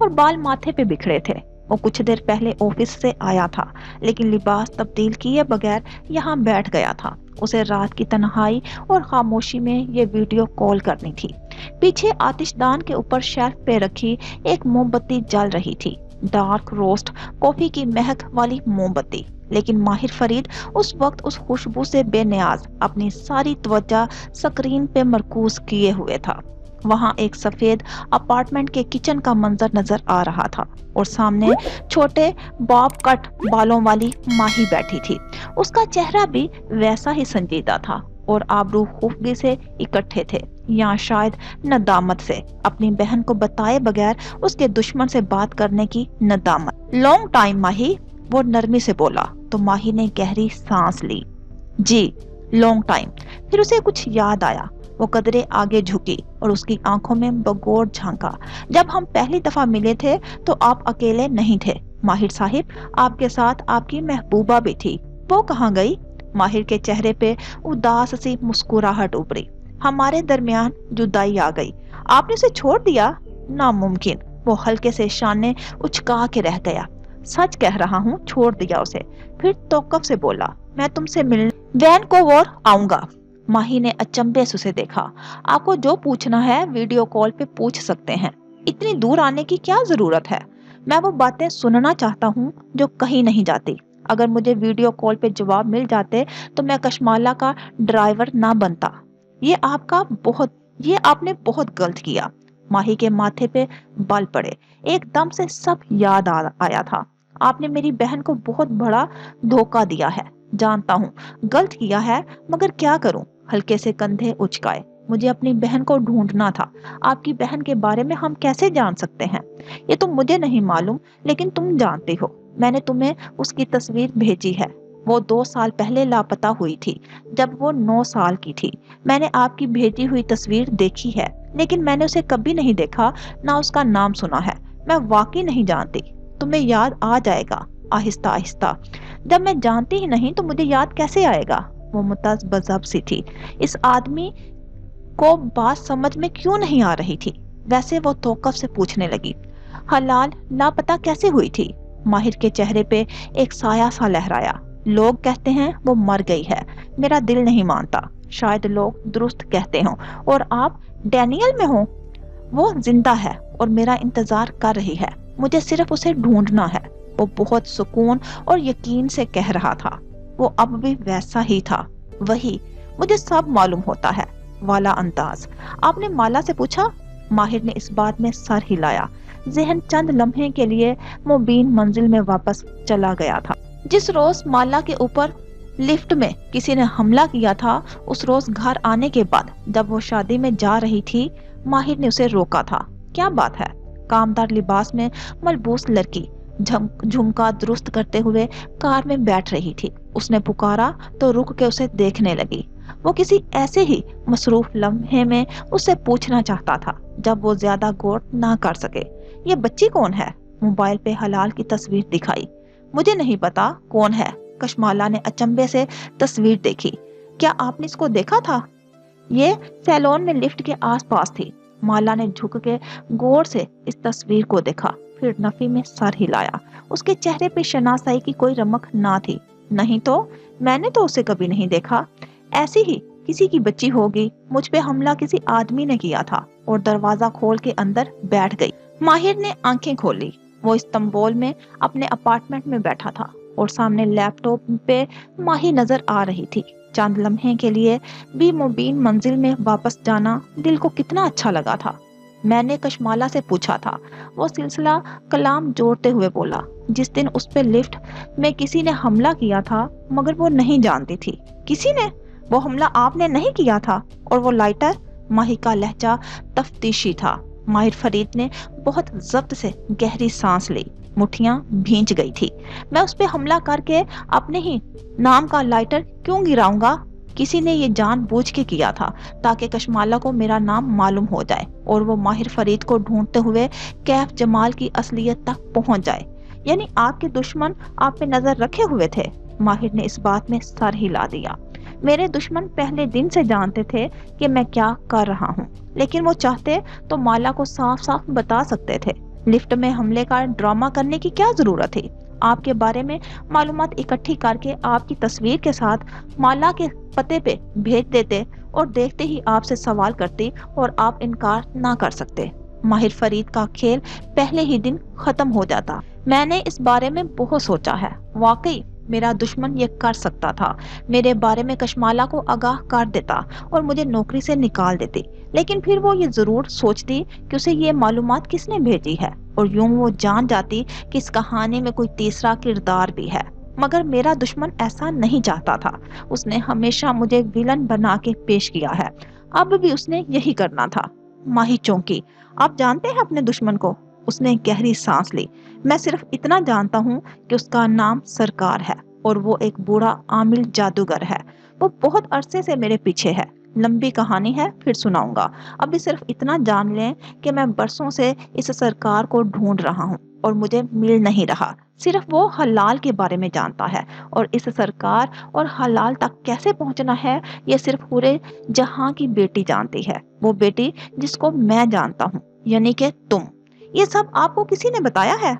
और बाल माथे पे बिखरे थे। वो कुछ देर पहले ऑफिस से आया था, लेकिन लिबास तब्दील किए बगैर यहाँ बैठ गया था। उसे रात की तन्हाई और खामोशी में ये वीडियो कॉल करनी थी। पीछे आतिशदान के ऊपर शेल्फ पे रखी एक मोमबत्ती जल रही थी, डार्क रोस्ट कॉफी की महक वाली मोमबत्ती। लेकिन माहिर फरीद उस वक्त उस खुशबू से बेनियाज अपनी सारी तवज्जो स्क्रीन पे मरकूज किए हुए था। वहां एक सफेद अपार्टमेंट के किचन का मंजर नजर आ रहा था और सामने छोटे बॉब कट बालों वाली माही बैठी थी। उसका चेहरा भी वैसा ही संजीदा था और आबरू खूफगी से इकट्ठे थे, या शायद नदामत से, अपनी बहन को बताए बगैर उसके दुश्मन से बात करने की नदामत। लॉन्ग टाइम माही, वो नरमी से बोला तो माही ने गहरी सांस ली। जी, लॉन्ग टाइम। फिर उसे कुछ याद आया। वो कदरे आगे झुकी और उसकी आंखों में बगौर झांका। जब हम पहली दफा मिले थे तो आप अकेले नहीं थे माहिर साहिब, आपके साथ आपकी महबूबा भी थी। वो कहाँ गई? माहिर के चेहरे पे उदास सी मुस्कुराहट उभरी। हमारे दरमियान जुदाई आ गई। आपने उसे छोड़ दिया? नामुमकिन। वो हल्के से शाने उचका के रह गया। सच कह रहा हूँ, छोड़ दिया उसे। फिर तौकफ से बोला, मैं तुमसे मिलने वैनकूवर आऊंगा। माही ने अचंभे से उसे देखा। आपको जो पूछना है वीडियो कॉल पे पूछ सकते हैं, इतनी दूर आने की क्या जरूरत है? मैं वो बातें सुनना चाहता हूँ जो कहीं नहीं जाती। अगर मुझे वीडियो कॉल पे जवाब मिल जाते तो मैं कशमाला का ड्राइवर ना बनता। ये आपने बहुत गलत किया। माही के माथे पे बल पड़े। एकदम से सब याद आया था। आपने मेरी बहन को बहुत बड़ा धोखा दिया है। जानता हूँ गलत किया है, मगर क्या करूँ? हल्के से कंधे उचकाए। मुझे अपनी बहन को ढूंढना था। आपकी बहन के बारे में हम कैसे जान सकते हैं? ये तो मुझे नहीं मालूम, लेकिन तुम जानते हो। मैंने तुम्हें उसकी तस्वीर भेजी है। वो 2 साल पहले लापता हुई थी, जब वो 9 साल की थी। मैंने आपकी भेजी हुई तस्वीर देखी है, लेकिन मैंने उसे कभी नहीं देखा, ना उसका नाम सुना है। मैं वाकई नहीं जानती। तुम्हें याद आ जाएगा आहिस्ता आहिस्ता। जब मैं जानती ही नहीं तो मुझे याद कैसे आएगा? वो मुतज़ब्ज़ब सी थी। इस आदमी को बात समझ में क्यों नहीं आ रही थी? वैसे वो तौकफ से पूछने लगी, हलाल लापता कैसे हुई थी? माहिर के चेहरे पे एक साया सा लहराया। लोग कहते हैं वो मर गई है। मेरा दिल नहीं मानता। शायद लोग दुरुस्त कहते हों। और आप डैनियल में हो? वो जिंदा है और मेरा इंतजार कर रही है। मुझे सिर्फ उसे ढूंढना है। वो बहुत सुकून और यकीन से कह रहा था। वो अब भी वैसा ही था, वही मुझे सब मालूम होता है वाला अंदाज। आपने माला से पूछा? माहिर ने इस बात में सर हिलाया। जहन चंद लम्हे के लिए मुबीन मंजिल में वापस चला गया था। जिस रोज माला के ऊपर लिफ्ट में किसी ने हमला किया था, उस रोज घर आने के बाद जब वो शादी में जा रही थी, माहिर ने उसे रोका था। क्या बात है? कामदार लिबास में मलबूस लड़की झुमका दुरुस्त करते हुए कार में बैठ रही थी। उसने पुकारा तो रुक के उसे देखने लगी। वो किसी ऐसे ही मसरूफ लम्हे में उससे पूछना चाहता था जब वो ज्यादा गौर ना कर सके, ये बच्ची कौन है? मोबाइल पे हलाल की तस्वीर दिखाई। मुझे नहीं पता कौन है। कशमाला ने अचंभे से तस्वीर देखी। क्या आपने इसको देखा था? ये सैलून में लिफ्ट के आसपास थी। माला ने झुक के गौर से इस तस्वीर को देखा, फिर नफी में सर हिलाया। उसके चेहरे पे शनासाई की कोई रमक ना थी। नहीं तो मैंने तो उसे कभी नहीं देखा। ऐसी ही किसी की बच्ची होगी। मुझ पे हमला किसी आदमी ने किया था और दरवाजा खोल के अंदर बैठ गई। माहिर ने आंखें खोली। वो इस्तांबुल में अपने अपार्टमेंट में बैठा था और सामने लैपटॉप पे माही नजर आ रही थी। चंद लम्हे के लिए भी मुबीन मंजिल में वापस जाना दिल को कितना अच्छा लगा था। मैंने कशमाला से पूछा था। वो सिलसिला कलाम जोड़ते हुए बोला, जिस दिन उस पे लिफ्ट में किसी ने हमला किया था, मगर वो नहीं जानती थी। किसी ने? वो हमला आपने नहीं किया था? और वो लाइटर? माही का लहजा तफ्तीशी था। माहिर फरीद ने बहुत जब्त से गहरी सांस ली। मुट्ठियां भींच गई थी। मैं उस पे हमला करके अपने ही नाम का लाइटर क्यों गिराऊंगा? किसी ने ये जानबूझ के किया था ताकि कशमाला को मेरा नाम मालूम हो जाए और वो माहिर फरीद को ढूंढते हुए कैफ जमाल की असलियत तक पहुंच जाए। यानी आपके दुश्मन आप पे नजर रखे हुए थे? माहिर ने इस बात में सर हिला दिया। मेरे दुश्मन पहले दिन से जानते थे कि मैं क्या कर रहा हूँ, लेकिन वो चाहते तो माला को साफ साफ बता सकते थे। लिफ्ट में हमले का ड्रामा करने की क्या जरूरत थी? आपके बारे में मालूमात इकट्ठी करके आपकी तस्वीर के साथ माला के पते पे भेज देते और देखते ही आपसे सवाल करती और आप इनकार ना कर सकते। माहिर फरीद का खेल पहले ही दिन खत्म हो जाता। मैंने इस बारे में बहुत सोचा है। वाकई मेरा दुश्मन ये कर सकता था। मेरे बारे में कशमाला को आगाह कर देता और मुझे नौकरी से निकाल देती। लेकिन फिर वो ये जरूर सोचती कि उसे ये मालूमात किसने भेजी है, और यूं वो जान जाती कि इस कहानी में कोई तीसरा किरदार भी है। मगर मेरा दुश्मन ऐसा नहीं चाहता था। उसने हमेशा मुझे विलन बना के पेश किया है। अब भी उसने यही करना था। माही चौंकी। आप जानते हैं अपने दुश्मन को? उसने गहरी सांस ली। मैं सिर्फ इतना जानता हूँ कि उसका नाम सरकार है और वो एक बूढ़ा आमिल जादूगर है। वो बहुत अरसे से मेरे पीछे है, लंबी कहानी है, फिर सुनाऊंगा। अभी सिर्फ इतना जान लें कि मैं बरसों से इस सरकार को ढूंढ रहा हूँ और मुझे मिल नहीं रहा। सिर्फ वो हलाल के बारे में जानता है, और इस सरकार और हलाल तक कैसे पहुंचना है ये सिर्फ पूरे जहां की बेटी जानती है। वो बेटी जिसको मैं जानता हूँ, यानी कि तुम। ये सब आपको किसी ने बताया है?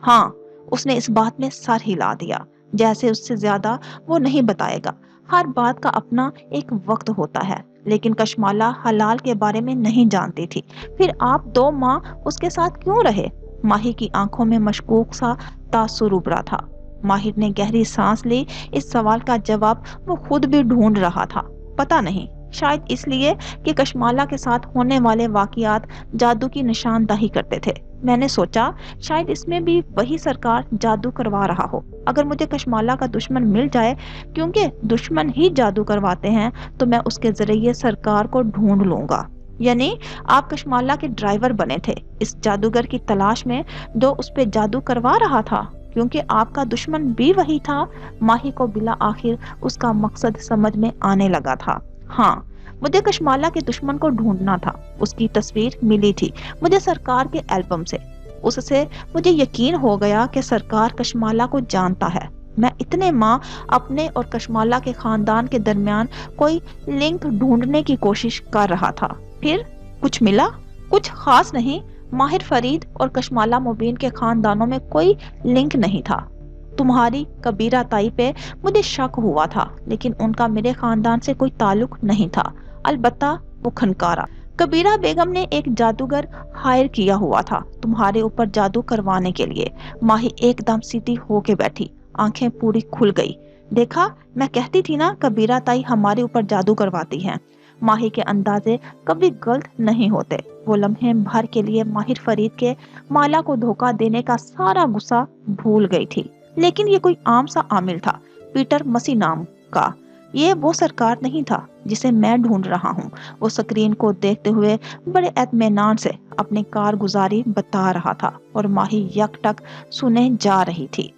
हाँ, उसने इस बात में सर हिला दिया, जैसे उससे ज्यादा वो नहीं बताएगा। हर बात का अपना एक वक्त होता है। लेकिन कशमाला हलाल के बारे में नहीं जानती थी। फिर आप 2 माह उसके साथ क्यों रहे? माही की आंखों में मशकूक सा तासुर उभरा था। माहिर ने गहरी सांस ली। इस सवाल का जवाब वो खुद भी ढूंढ रहा था। पता नहीं, शायद इसलिए कि कशमाला के साथ होने वाले वाकयात जादू की निशानदाही करते थे। मैंने सोचा शायद इसमें भी वही सरकार जादू करवा रहा हो। अगर मुझे कशमाला का दुश्मन मिल जाए, क्योंकि दुश्मन ही जादू करवाते हैं, तो मैं उसके जरिए सरकार को ढूंढ लूंगा। यानी आप कशमाला के ड्राइवर बने थे, इस जादूगर की तलाश में जो उस पे जादू करवा रहा था, क्योंकि आपका दुश्मन भी वही था। माही को बिला आखिर उसका मकसद समझ में आने लगा था। हाँ, मुझे कशमाला के दुश्मन को ढूंढना था। उसकी तस्वीर मिली थी मुझे सरकार के एल्बम से। उससे मुझे यकीन हो गया कि सरकार कशमाला को जानता है। मैं इतने माह अपने और कशमाला के खानदान के दरमियान कोई लिंक ढूंढने की कोशिश कर रहा था। फिर कुछ मिला? कुछ खास नहीं। माहिर फरीद और कशमाला मुबीन के खानदानों में कोई लिंक नहीं था। तुम्हारी कबीरा ताई पे मुझे शक हुआ था, लेकिन उनका मेरे खानदान से कोई ताल्लुक नहीं था। अलबत्ता वो खनकारा। कबीरा बेगम ने एक जादूगर हायर किया हुआ था तुम्हारे ऊपर जादू करवाने के लिए। माही एकदम सीधी होके बैठी, आंखें पूरी खुल गई। देखा, मैं कहती थी ना, कबीरा ताई हमारे ऊपर जादू करवाती हैं। माही के अंदाजे कभी गलत नहीं होते। वो लम्हे भर के लिए माहिर फरीद के माला को धोखा देने का सारा गुस्सा भूल गई थी। लेकिन ये कोई आम सा आमिल था, पीटर मसी नाम का। ये वो सरकार नहीं था जिसे मैं ढूंढ रहा हूँ। वो स्क्रीन को देखते हुए बड़े इत्मीनान से अपनी कारगुजारी बता रहा था, और माही यकटक सुने जा रही थी।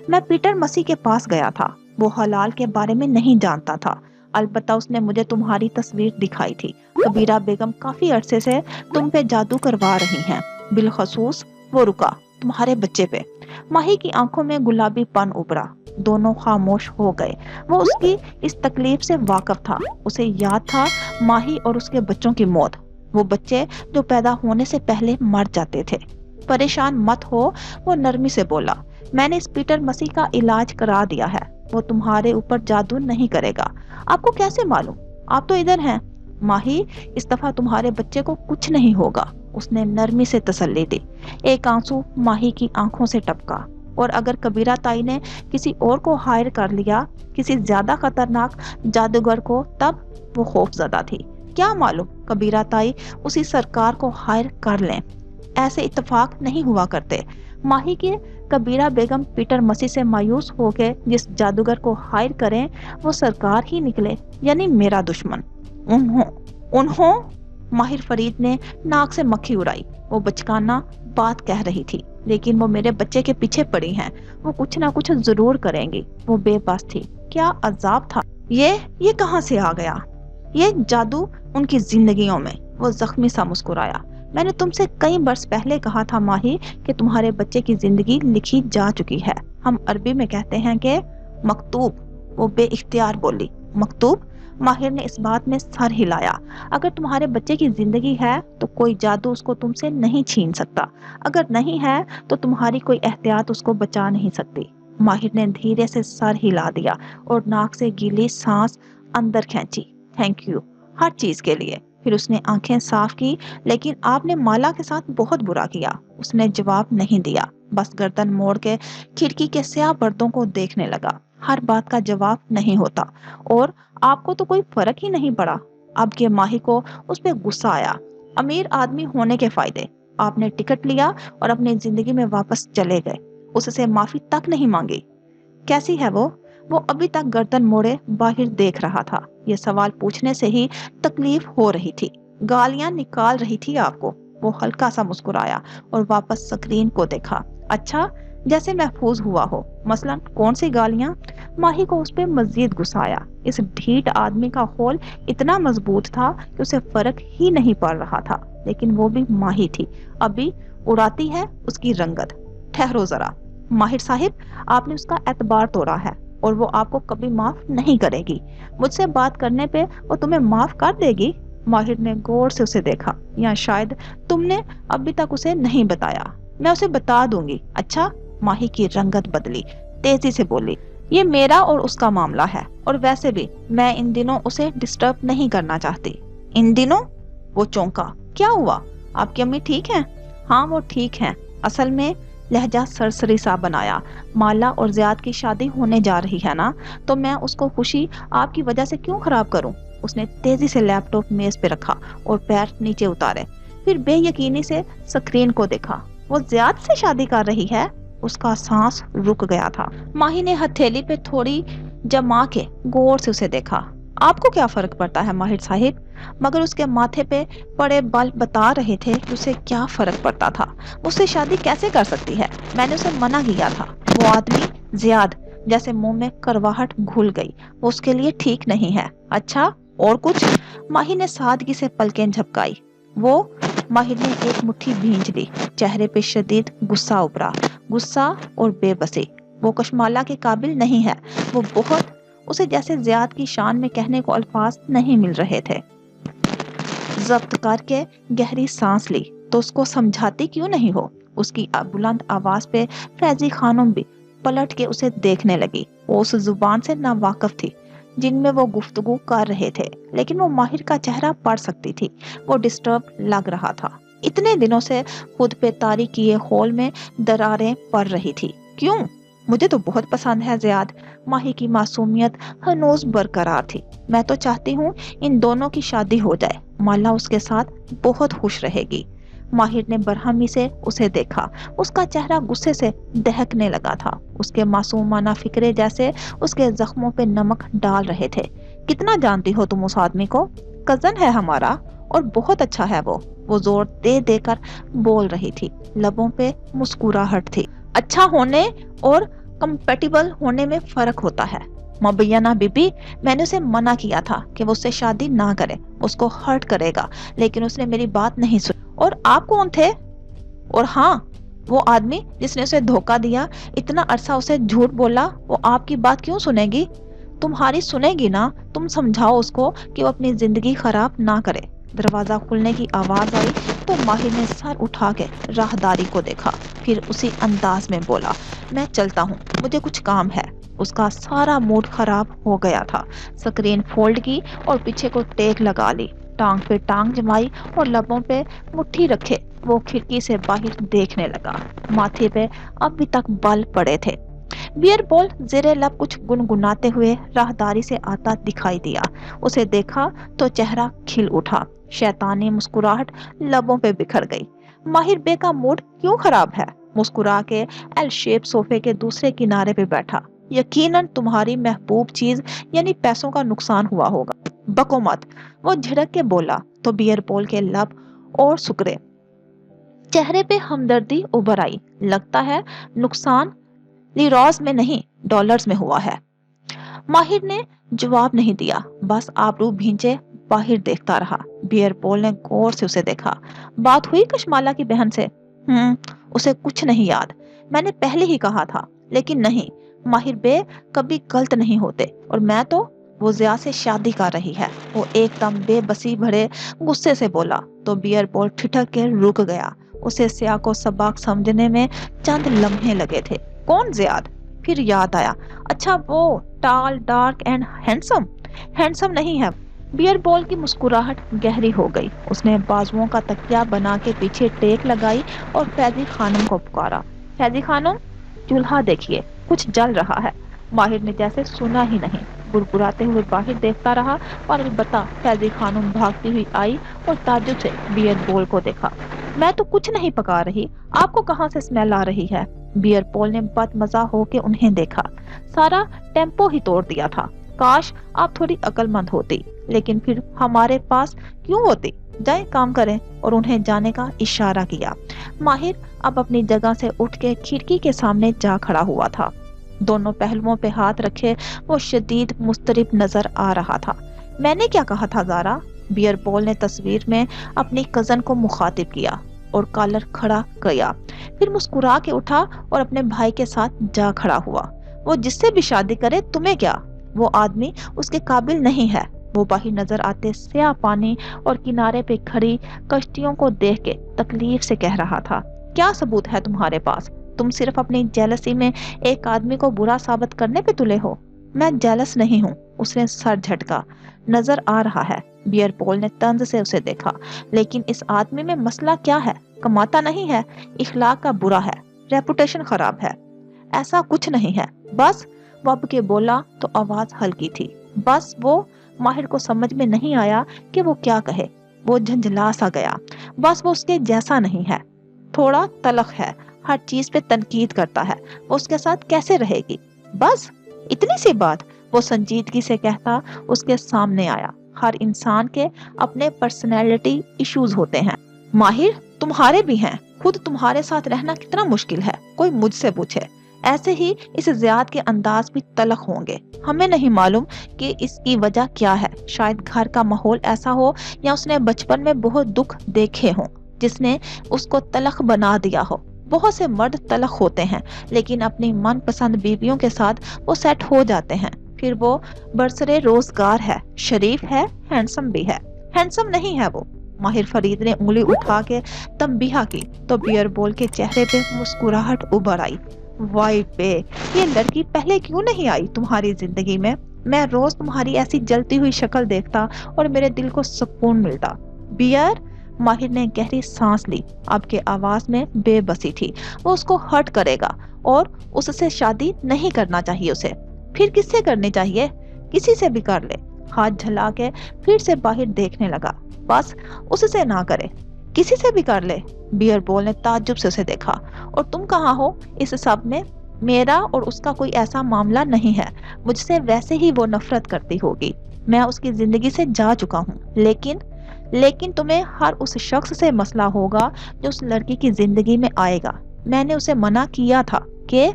मैं पीटर मसी के पास गया था। वो हलाल के बारे में नहीं जानता था। अलबत्ता उसने मुझे तुम्हारी तस्वीर दिखाई थी। कबीरा बेगम काफी अरसे से तुम पे जादू करवा रही हैं। बिलखसूस वो रुका तुम्हारे बच्चे पे। माही की आंखों में गुलाबी पन उभरा। दोनों खामोश हो गए। वो उसकी इस तकलीफ से वाकिफ था। उसे याद था माही और उसके बच्चों की मौत, वो बच्चे जो पैदा होने से पहले मर जाते थे। परेशान मत हो, वो नरमी से बोला। मैंने इस पीटर मसीह का इलाज करा दिया है। वो तुम्हारे ऊपर जादू नहीं करेगा। आपको कैसे मालूम? आप तो इधर हैं। माही, इस दफा तुम्हारे बच्चे को कुछ नहीं होगा, उसने नरमी से तसल्ली दी। एक आंसू माही की आंखों से टपका। और अगर कबीरा ताई ने किसी और को हायर कर लिया, किसी ज्यादा खतरनाक जादूगर को, तब वो खौफजदा थी। क्या मालूम कबीरा ताई उसी सरकार को हायर कर लें। ऐसे इत्तेफाक नहीं हुआ करते। माही के कबीरा बेगम पीटर मसीह से मायूस होकर जिस जादूगर को हायर करें, वो सरकार ही निकले, यानी मेरा दुश्मन। उन्हों माहिर फरीद ने नाक से मक्खी उड़ाई। वो बचकाना बात कह रही थी, लेकिन वो मेरे बच्चे के पीछे पड़ी हैं। वो कुछ ना कुछ जरूर करेंगी। वो बेबस थी। क्या अजाब था। ये कहां से आ गया? ये जादू उनकी जिंदगियों में। वो जख्मी सा मुस्कुराया। मैंने तुमसे कई बरस पहले कहा था माही कि तुम्हारे बच्चे की जिंदगी लिखी जा चुकी है। हम अरबी में कहते हैं कि मकतूब। वो बेइख्तियार बोली। मकतूब? माहिर ने इस बात में सर हिलाया। अगर तुम्हारे बच्चे की जिंदगी है तो कोई जादू उसको तुमसे नहीं छीन सकता। अगर नहीं है तो तुम्हारी कोई एहतियात उसको बचा नहीं सकती। माहिर ने धीरे से सर हिला दिया और नाक से गीली सांस अंदर खींची। थैंक यू हर चीज के लिए। फिर उसने आंखें साफ की। लेकिन आपने माला के साथ बहुत बुरा किया। उसने जवाब नहीं दिया, बस गर्दन मोड़ के खिड़की के स्याह पर्दों को देखने लगा। हर बात का जवाब नहीं होता, और आपको तो कोई फर्क ही नहीं पड़ा। अब के माही को उस पर गुस्सा आया। अमीर आदमी होने के फायदे। आपने टिकट लिया और अपनी जिंदगी में वापस चले गए। उससे माफी तक नहीं मांगी। कैसी है वो? वो अभी तक गर्दन मोड़े बाहर देख रहा था। ये सवाल पूछने से ही तकलीफ हो रही थी, गालियां निकाल रही थी आपको। वो हल्का सा मुस्कुराया और वापस स्क्रीन को देखा। अच्छा, जैसे महफूज हुआ हो। मसलन कौन सी गालियां? माही को उस पे मजीद गुस्सा आया। इस ढीठ आदमी का खोल इतना मजबूत था कि उसे फर्क ही नहीं पड़ रहा था, लेकिन वो भी माही थी, अभी उड़ाती है उसकी रंगत। ठहरो जरा माहिर साहिब, आपने उसका एतबार तोड़ा है और वो आपको कभी माफ नहीं करेगी। मुझसे बात करने पे वो तुम्हें माफ कर देगी? माहिर ने गौर से उसे देखा। या शायद तुमने अभी तक उसे नहीं बताया। मैं उसे बता दूंगी। अच्छा? माही की रंगत बदली, तेजी से बोली, ये मेरा और उसका मामला है, और वैसे भी मैं इन दिनों उसे डिस्टर्ब नहीं करना चाहती। इन दिनों? वो चौंका। क्या हुआ? आपकी अम्मी ठीक है? हाँ वो ठीक है। असल में, लहजा सरसरी सा बनाया, माला और जियाद की शादी होने जा रही है ना, तो मैं उसको खुशी आपकी वजह से क्यों खराब करूं? उसने तेजी से लैपटॉप मेज पे रखा और पैर नीचे उतारे, फिर बेयकीनी से स्क्रीन को देखा। वो जियाद से शादी कर रही है? उसका सांस रुक गया था। माही ने हथेली पे थोड़ी जमा के गौर से उसे देखा। आपको क्या फर्क पड़ता है माहिर साहिब? मगर उसके माथे पे पड़े बाल बता रहे थे कि उसे क्या फर्क पड़ता था। उससे शादी कैसे कर सकती है? मैंने उसे मना किया था। वो आदमी जियाद, जैसे मुंह में करवाहट घुल गई, वो उसके लिए ठीक नहीं है। अच्छा, और कुछ? माही ने सादगी से पलकें झपकाई। वो? माहिर ने एक मुट्ठी भींच ली, चेहरे पे शदीद गुस्सा उभरा, गुस्सा और बेबसी। वो कशमाला के काबिल नहीं है। वो बहुत, उसे जैसे जियाद की शान में कहने को अल्फाज नहीं मिल रहे थे। जब्त करके गहरी सांस ली, तो उसको समझाती क्यों नहीं हो? उसकी बुलंद आवाज पे फैजी खानम भी पलट के उसे देखने लगी। वो उस जुबान से नावाकिफ थी जिनमें वो गुफ्तगू कर रहे थे, लेकिन वो माहिर का चेहरा पढ़ सकती थी। वो डिस्टर्ब लग रहा था। इतने दिनों से खुद पे तारी किए होल में दरारें पड़ रही थी। क्यों? मुझे तो बहुत पसंद है जियाद। माही की मासूमियत हनूज बरकरार थी। मैं तो चाहती हूँ इन दोनों की शादी हो जाए। माला उसके साथ बहुत खुश रहेगी। माहिर ने बरहमी से उसे देखा। उसका चेहरा गुस्से से दहकने लगा था। उसके मासूमाना फिक्रे जैसे उसके जख्मों पे नमक डाल रहे थे। कितना जानती हो तुम उस आदमी को? कजन है हमारा, और बहुत अच्छा है वो जोर दे देकर बोल रही थी। लबों पे मुस्कुराहट थी। अच्छा होने और कंपेटिबल होने में फर्क होता है मुबैना बीबी। मैंने उसे मना किया था कि वो उससे शादी ना करे, उसको हर्ट करेगा, लेकिन उसने मेरी बात नहीं सुनी। और आप कौन थे? और हाँ, वो आदमी जिसने उसे धोखा दिया, इतना अरसा उसे झूठ बोला, वो आपकी बात क्यों सुनेगी? तुम्हारी सुनेगी ना। तुम समझाओ उसको कि वो अपनी जिंदगी खराब ना करे। दरवाजा खुलने की आवाज आई तो माहिर ने सर उठा के राहदारी को देखा, फिर उसी अंदाज में बोला, मैं चलता हूँ, मुझे कुछ काम है। उसका सारा मूड खराब हो गया था। स्क्रीन फोल्ड की और पीछे को टेक लगा ली, टांग पे टांग जमाई और लबों पे मुट्ठी रखे वो खिड़की से बाहर देखने लगा। माथे पे अभी तक बाल पड़े थे। बियर बॉल जेरे लब कुछ गुनगुनाते हुए राहदारी से आता दिखाई दिया। उसे देखा तो चेहरा खिल उठा, शैतानी मुस्कुराहट लबों पे बिखर गई। माहिर बे का मूड क्यों खराब है? मुस्कुरा के एल शेप सोफे के दूसरे किनारे पे बैठा। यकीनन तुम्हारी महबूब चीज यानी पैसों का नुकसान हुआ होगा। बको मत, वो झिड़क के बोला तो बियर बॉल के लब और सुकरे। चेहरे पे हमदर्दी उभर आई। लगता है नुकसान लिरोज में नहीं, डॉलर्स में हुआ है। माहिर ने जवाब नहीं दिया, बस आबरू भींचे बाहर देखता रहा। बियर पॉल ने गौर से उसे देखा। बात हुई कशमाला की बहन से? उसे कुछ नहीं याद। मैंने पहले ही कहा था, लेकिन नहीं, माहिर बे कभी गलत नहीं होते, और मैं तो, वो जिया से शादी कर रही है। वो एकदम बेबसी भरे गुस्से से बोला तो बियर पॉल ठिठक के रुक गया। उसे सिया को सबक समझने में चंद लम्हे लगे थे। कौन जियाद? फिर याद आया, अच्छा वो टाल डार्क एंड हैंडसम। हैंडसम नहीं है। बियर बॉल की मुस्कुराहट गहरी हो गई। उसने बाजुओं का तकिया बना के पीछे टेक लगाई और फैजी खानम को पुकारा। फैजी खानम, चूल्हा देखिए, कुछ जल रहा है। माहिर ने जैसे सुना ही नहीं, बुरबुराते हुए बाहर देखता रहा, और अलबत्ता फैजी खानम भागती हुई आई और ताज्जुब से बियर बॉल को देखा। मैं तो कुछ नहीं पका रही, आपको कहाँ से स्मेल आ रही है? बियर पॉल ने बदमजा होके उन्हें देखा। सारा टेम्पो ही तोड़ दिया था। काश आप थोड़ी अक्लमंद होती, लेकिन फिर हमारे पास क्यों होती? जाए काम करें, और उन्हें जाने का इशारा किया। माहिर अब अपनी जगह से उठ के खिड़की के सामने जा खड़ा हुआ था। دونوں پہلوؤں پہ ہاتھ رکھے وہ شدید مضطرب نظر آ رہا تھا۔ میں نے کیا کہا تھا زارا؟ بیئر بول نے تصویر میں اپنی کزن کو مخاطب کیا اور کالر کھڑا کیا، پھر مسکرا کے اٹھا اور اپنے بھائی کے ساتھ جا کھڑا ہوا۔ وہ جس سے بھی شادی کرے تمہیں کیا؟ وہ آدمی اس کے قابل نہیں ہے۔ وہ باہر نظر آتے سیاہ پانی اور کنارے پہ کھڑی کشتیوں کو دیکھ کے تکلیف سے کہہ رہا تھا، کیا ثبوت ہے تمہارے پاس؟ تم صرف اپنی جیلسی میں ایک آدمی کو برا ثابت کرنے پہ تلے ہو۔ میں جیلس نہیں ہوں، اس نے سر جھٹکا۔ نظر آ رہا ہے، بیئر پول نے طنز سے اسے دیکھا، لیکن اس آدمی میں مسئلہ کیا ہے؟ کماتا نہیں ہے، اخلاق کا برا ہے، ریپوٹیشن خراب ہے۔ ایسا کچھ نہیں ہے، بس وب کے بولا تو آواز ہلکی تھی، بس وہ ماہر کو سمجھ میں نہیں آیا کہ وہ کیا کہے۔ وہ جھنجھلا سا گیا، بس وہ اس کے جیسا نہیں ہے، تھوڑا تلخ ہے، ہر چیز پہ تنقید کرتا ہے، وہ اس کے ساتھ کیسے رہے گی؟ بس اتنی سی بات، وہ سنجیدگی سے کہتا اس کے سامنے آیا۔ ہر انسان کے اپنے پرسنالٹی ایشوز ہوتے ہیں ماہر، تمہارے بھی ہیں۔ خود تمہارے ساتھ رہنا کتنا مشکل ہے، کوئی مجھ سے پوچھے۔ ایسے ہی اس زیاد کے انداز بھی تلخ ہوں گے۔ ہمیں نہیں معلوم کہ اس کی وجہ کیا ہے، شاید گھر کا ماحول ایسا ہو یا اس نے بچپن میں بہت دکھ دیکھے ہوں جس نے اس کو تلخ بنا دیا ہو۔ بہت سے مرد تلخ ہوتے ہیں لیکن اپنی من پسند بیویوں کے ساتھ وہ سیٹ ہو جاتے ہیں، پھر وہ برسرے روزگار ہے، شریف ہے، ہینڈسم بھی ہے۔ ہینڈسم نہیں ہے وہ، ماہر فرید نے انگلی اٹھا کے تنبیہ کی تو بیئر بول کے چہرے پہ مسکراہٹ ابھر آئی۔ وائی بے، یہ لڑکی پہلے کیوں نہیں آئی تمہاری زندگی میں؟ میں روز تمہاری ایسی جلتی ہوئی شکل دیکھتا اور میرے دل کو سکون ملتا۔ بیئر، ماہر نے گہری سانس لی، اب کے آواز میں بے بسی تھی۔ وہ اس کو ہرٹ کرے گا اور اس سے شادی نہیں کرنا چاہیے اسے۔ پھر کس سے کرنی چاہیے؟ کسی سے بھی کر لے۔ ہاتھ جھلا کے پھر سے باہر دیکھنے لگا، بس اس سے نہ کرے، کسی سے بھی کر لے۔ بیئر بول نے تعجب سے اسے دیکھا۔ اور تم کہاں ہو اس سب میں؟ میرا اور اس کا کوئی ایسا معاملہ نہیں ہے، مجھ سے ویسے ہی وہ نفرت کرتی ہوگی، میں اس کی زندگی سے جا چکا ہوں، لیکن تمہیں ہر اس شخص سے مسئلہ ہوگا جو اس لڑکی کی زندگی میں آئے گا۔ میں نے اسے منع کیا تھا کہ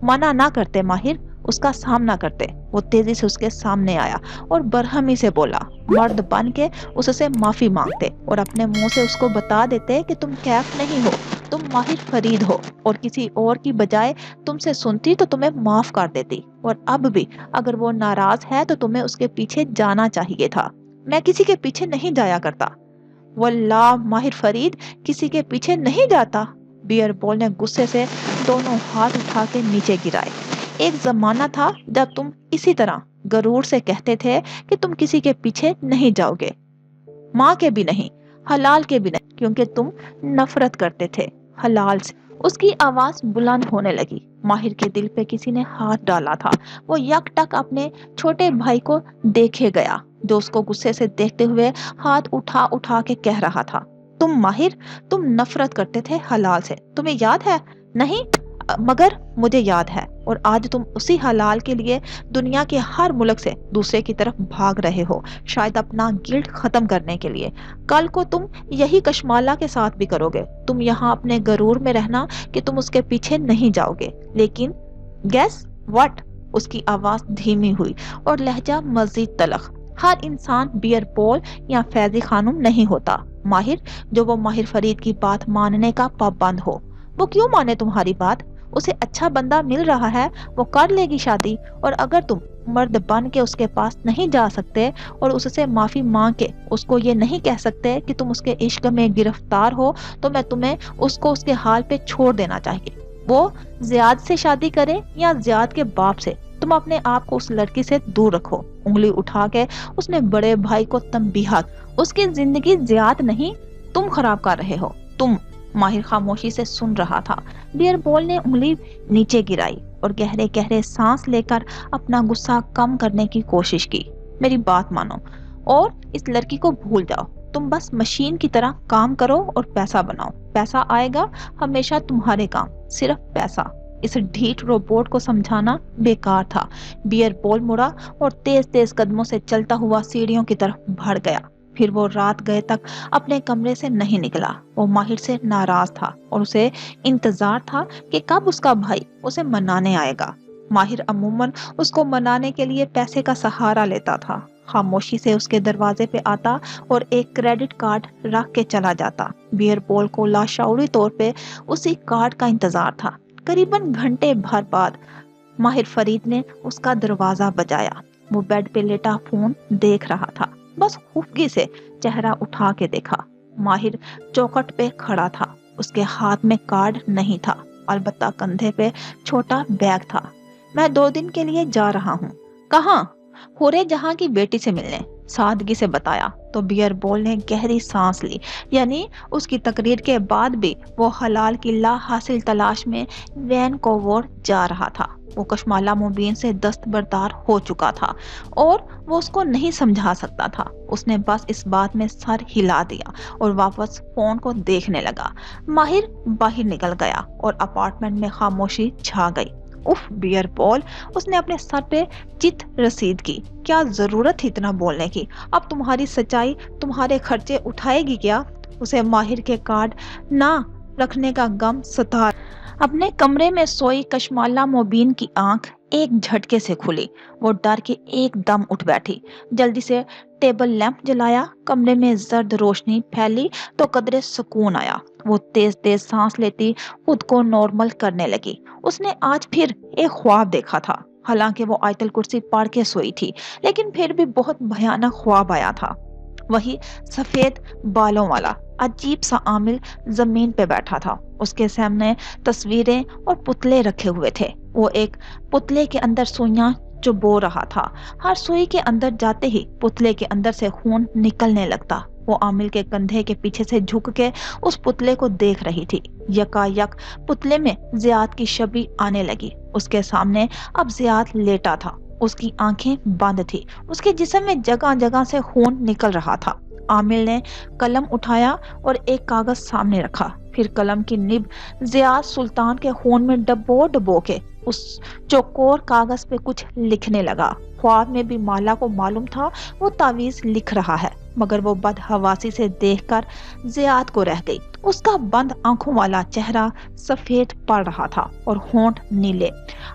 منع نہ کرتے ماہر، اس کا سامنا کرتے۔ وہ تیزی سے اس کے سامنے آیا اور برہمی سے بولا، مرد بن کے اس سے معافی مانگتے اور اپنے منہ سے اس کو بتا دیتے کہ تم کیف نہیں ہو، تم ماہر فرید ہو، اور کسی اور کی بجائے تم سے سنتی تو تمہیں معاف کر دیتی۔ اور اب بھی اگر وہ ناراض ہے تو تمہیں اس کے پیچھے جانا چاہیے تھا۔ میں کسی کے پیچھے نہیں جایا کرتا۔ واللہ ماہر فرید کسی کے پیچھے نہیں جاتا، بیئر بول نے غصے سے دونوں ہاتھ اٹھا کے نیچے گرائے۔ ایک زمانہ تھا جب تم اسی طرح غرور سے کہتے تھے کہ تم کسی کے پیچھے نہیں جاؤ گے، ماں کے بھی نہیں، حلال کے بھی نہیں، کیونکہ تم نفرت کرتے تھے حلال سے۔ اس کی آواز بلند ہونے لگی، ماہر کے دل پہ کسی نے ہاتھ ڈالا تھا۔ وہ یک ٹک اپنے چھوٹے بھائی کو دیکھے گیا جو اس کو غصے سے دیکھتے ہوئے ہاتھ اٹھا اٹھا کے کہہ رہا تھا، تم ماہر، تم نفرت کرتے تھے حلال سے، تمہیں یاد ہے؟ نہیں؟ مگر مجھے یاد ہے، اور آج تم اسی حلال کے لیے دنیا کے ہر ملک سے دوسرے کی طرف بھاگ رہے ہو، شاید اپنا گلٹ ختم کرنے کے لیے۔ کل کو تم یہی کشمالا کے ساتھ بھی کرو گے۔ تم یہاں اپنے غرور میں رہنا کہ تم اس کے پیچھے نہیں جاؤ گے، لیکن گیس واٹ؟ اس کی آواز دھیمی ہوئی اور لہجہ مزید تلخ۔ ہر انسان بیئر پول یا فیضی خانم نہیں ہوتا ماہر، جو وہ ماہر فرید کی بات ماننے کا پابند ہو۔ وہ کیوں مانے تمہاری بات؟ اسے اچھا بندہ مل رہا ہے، وہ کر لے گی شادی۔ اور اگر تم مرد بن کے اس کے پاس نہیں جا سکتے اور اس سے معافی مانگ کے اس کو یہ نہیں کہہ سکتے کہ تم اس کے عشق میں گرفتار ہو، تو میں تمہیں اس کو اس کے حال پہ چھوڑ دینا چاہیے۔ وہ زیاد سے شادی کرے یا زیاد کے باپ سے، تم اپنے آپ کو اس لڑکی سے دور رکھو۔ انگلی اٹھا کے اس نے بڑے بھائی کو تنبیہ، اس کی زندگی زیاد نہیں تم خراب کر رہے ہو، تم۔ ماہر خاموشی سے سن رہا تھا۔ بیئر بول نے انگلی نیچے گرائی اور گہرے گہرے سانس لے کر اپنا غصہ کم کرنے کی کوشش کی۔ میری بات مانو اور اس لڑکی کو بھول جاؤ۔ تم بس مشین کی طرح کام کرو اور پیسہ بناؤ، پیسہ آئے گا ہمیشہ تمہارے کام، صرف پیسہ۔ اس ڈھیٹ روبوٹ کو سمجھانا بیکار تھا۔ بیئر بول مڑا اور تیز تیز قدموں سے چلتا ہوا سیڑھیوں کی طرف بڑھ گیا۔ پھر وہ رات گئے تک اپنے کمرے سے نہیں نکلا۔ وہ ماہر سے ناراض تھا اور اسے انتظار تھا کہ کب اس کا بھائی اسے منانے آئے گا۔ माहिर अमूमन उसको मनाने के लिए पैसे का सहारा लेता था, खामोशी से उसके दरवाजे पे आता और एक क्रेडिट कार्ड रख के चला जाता। बियर पॉल को लाशऊरी तौर पे उसी कार्ड का इंतजार था। करीबन घंटे भर बाद माहिर फरीद ने उसका दरवाजा बजाया। वो बेड पे लेटा फोन देख रहा था। बस खुफगी से चेहरा उठा के देखा। माहिर चौखट पे खड़ा था। उसके हाथ में कार्ड नहीं था, अलबत्ता कंधे पे छोटा बैग था। मैं 2 दिन के लिए जा रहा हूँ। कहाँ? हुरे जहाँ की बेटी से मिलने, सादगी से बताया। तो बियर बॉल ने गहरी सांस ली। यानी उसकी तकरीर के बाद भी वो हलाल की ला हासिल तलाश में वैनकूवर जा रहा था। वो कशमाला मुबीन से दस्तबरदार हो चुका था और वो उसको नहीं समझा सकता था। उसने बस इस बात में सर हिला दिया और वापस फोन को देखने लगा। माहिर बाहर निकल गया और अपार्टमेंट में खामोशी छा गई। उफ बियर बॉल, उसने अपने सर पे चित रसीद की। क्या जरूरत थी इतना बोलने की? अब तुम्हारी सच्चाई तुम्हारे खर्चे उठाएगी क्या? उसे माहिर के कार्ड ना रखने का गम सता। अपने कमरे में सोई कशमाला मोबीन की आंख एक झटके से खुली। वो डर के एकदम उठ बैठी। जल्दी से टेबल लैंप जलाया। कमरे में जर्द रोशनी फैली तो कदरे सुकून आया। वो तेज तेज सांस लेती खुद को नॉर्मल करने लगी। उसने आज फिर एक ख्वाब देखा था। हालांकि वो आयतल कुर्सी पढ़ के सोई थी, लेकिन फिर भी बहुत भयानक ख्वाब आया था। वही सफेद बालों वाला अजीब सा आमिल जमीन पे बैठा था। उसके सामने तस्वीरें और पुतले रखे हुए थे। वो एक पुतले के अंदर सुइयां चुबो रहा था। हर सुई के अंदर जाते ही पुतले के अंदर से खून निकलने लगता। वो आमिल के कंधे के पीछे से झुक के उस पुतले को देख रही थी। यकायक पुतले में जियाद की छवि आने लगी। उसके सामने अब जियाद लेटा था। उसकी आंखें बंद थी। उसके जिस्म में जगह जगह से खून निकल रहा था। आमिल ने कलम उठाया और एक कागज सामने रखा। फिर कलम की निब जियाद सुल्तान के खून में डबो डबो के उस चौकोर कागज पे कुछ लिखने लगा। ख्वाब में भी माला को मालूम था वो तावीज लिख रहा है, मगर वो बदहवासी से देखकर जियाद को रह गई। उसका बंद आंखों वाला चेहरा सफेद पड़ रहा था और होंठ नीले।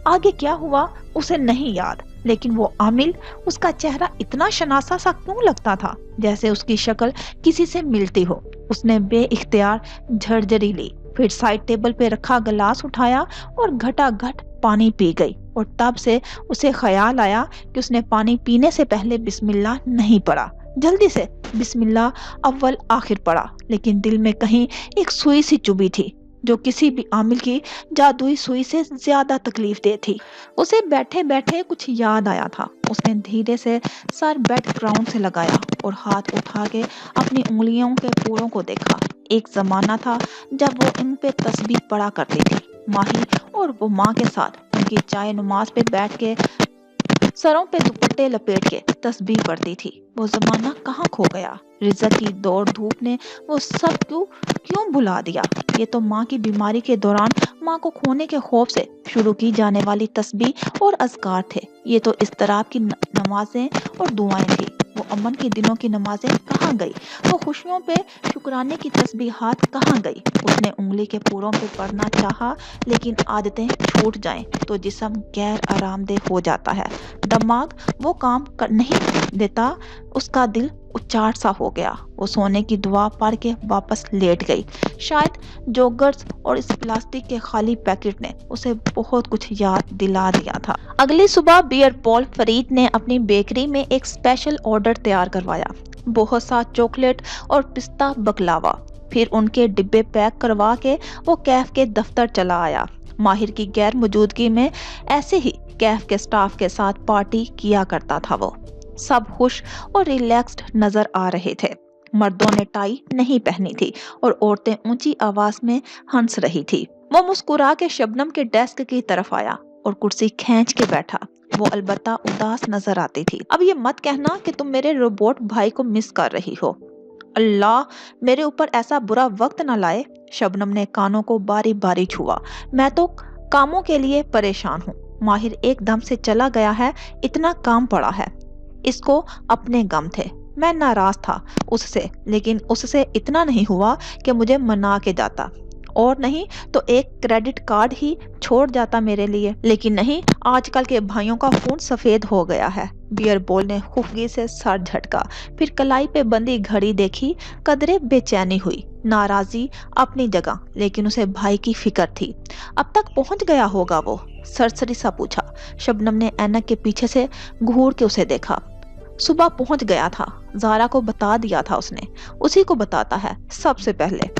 आगे क्या हुआ उसे नहीं याद, लेकिन वो आमिल, उसका चेहरा इतना शनासा सा क्यों लगता था, जैसे उसकी शक्ल किसी से मिलती हो। उसने बेइख्तियार झरझरी ली। फिर साइड टेबल पे रखा गिलास उठाया और घटाघट पानी पी गई। और तब से उसे ख्याल आया कि उसने पानी पीने से पहले बिस्मिल्लाह नहीं पढ़ा। जल्दी से बिस्मिल्लाह अव्वल आखिर पढ़ा, लेकिन दिल में कहीं एक सुई सी चुभी थी जो किसी भी आमिल की जादुई सुई से ज्यादा तकलीफ दे थी। उसे बैठे बैठे कुछ याद आया था। उसने धीरे से सर बेड ग्राउंड से लगाया और हाथ उठा के अपनी उंगलियों के पूरों को देखा। एक जमाना था जब वो इन पे तस्बीह पढ़ा करती थी। माही और वो माँ के साथ उनकी चाय नमाज पे बैठ के सरों पे दुपट्टे लपेट के तस्बीह पढ़ती थी। वो जमाना कहाँ खो गया? रिज़्क़ की दौड़ धूप ने वो सब क्यों भुला दिया? ये तो माँ की बीमारी के दौरान माँ को खोने के खौफ से शुरू की जाने वाली तस्बीह और अज़कार थे। ये तो इस्तराब की नमाजें और दुआएं थी। वो अमन के दिनों की नमाजें कहाँ गई? वो खुशियों पे शुक्राने की तस्बीहात कहाँ गई? उसने उंगली के पूरों पे पढ़ना चाहा, लेकिन आदतें छूट जाएं तो जिस्म गैर आरामदेह हो जाता है। दिमाग वो काम कर नहीं देता। उसका दिल उच्चाट सा हो गया। वो सोने की दुआ पढ़ के वापस लेट गई। शायद जोगर्स और इस प्लास्टिक के खाली पैकेट ने उसे बहुत कुछ याद दिला दिया था। अगली सुबह बियर पॉल फरीद ने अपनी बेकरी में एक स्पेशल ऑर्डर तैयार करवाया। बहुत सा चॉकलेट और पिस्ता बकलावा। फिर उनके डिब्बे पैक करवा के वो कैफ के दफ्तर चला आया। माहिर की गैर मौजूदगी में ऐसे ही कैफ के स्टाफ के साथ पार्टी किया करता था। वो सब खुश और रिलैक्स्ड नजर आ रहे थे। मर्दों ने टाई नहीं पहनी थी और औरतें ऊंची आवाज में हंस रही थी। वो मुस्कुरा के शबनम के डेस्क की तरफ आया और कुर्सी खींच के बैठा। वो अलबत्ता उदास नजर आती थी। अब ये मत कहना कि तुम मेरे रोबोट भाई को मिस कर रही हो। अल्लाह मेरे ऊपर ऐसा बुरा वक्त न लाए। शबनम ने कानों को बारी बारी छुआ। मैं तो कामों के लिए परेशान हूँ। माहिर एकदम से चला गया है, इतना काम पड़ा है। इसको अपने गम थे। मैं नाराज था उससे, लेकिन उससे इतना नहीं हुआ कि मुझे मना के जाता। اور نہیں तो एक क्रेडिट कार्ड ही छोड़ जाता मेरे लिए, लेकिन नहीं, आजकल के भाइयों का खून सफेद हो गया है। बियर बॉल ने खुफगी से सर झटका, फिर कलाई पे बंधी घड़ी देखी, कदरे बेचैनी हुई, नाराजी अपनी जगह, लेकिन उसे भाई की फिक्र थी। अब तक पहुंच गया होगा वो, सरसरी सा पूछा। शबनम ने ऐनक के पीछे से घूर के उसे देखा। सुबह पहुंच गया था, ज़ारा को बता दिया था उसने, उसी को बताता है सबसे पहले।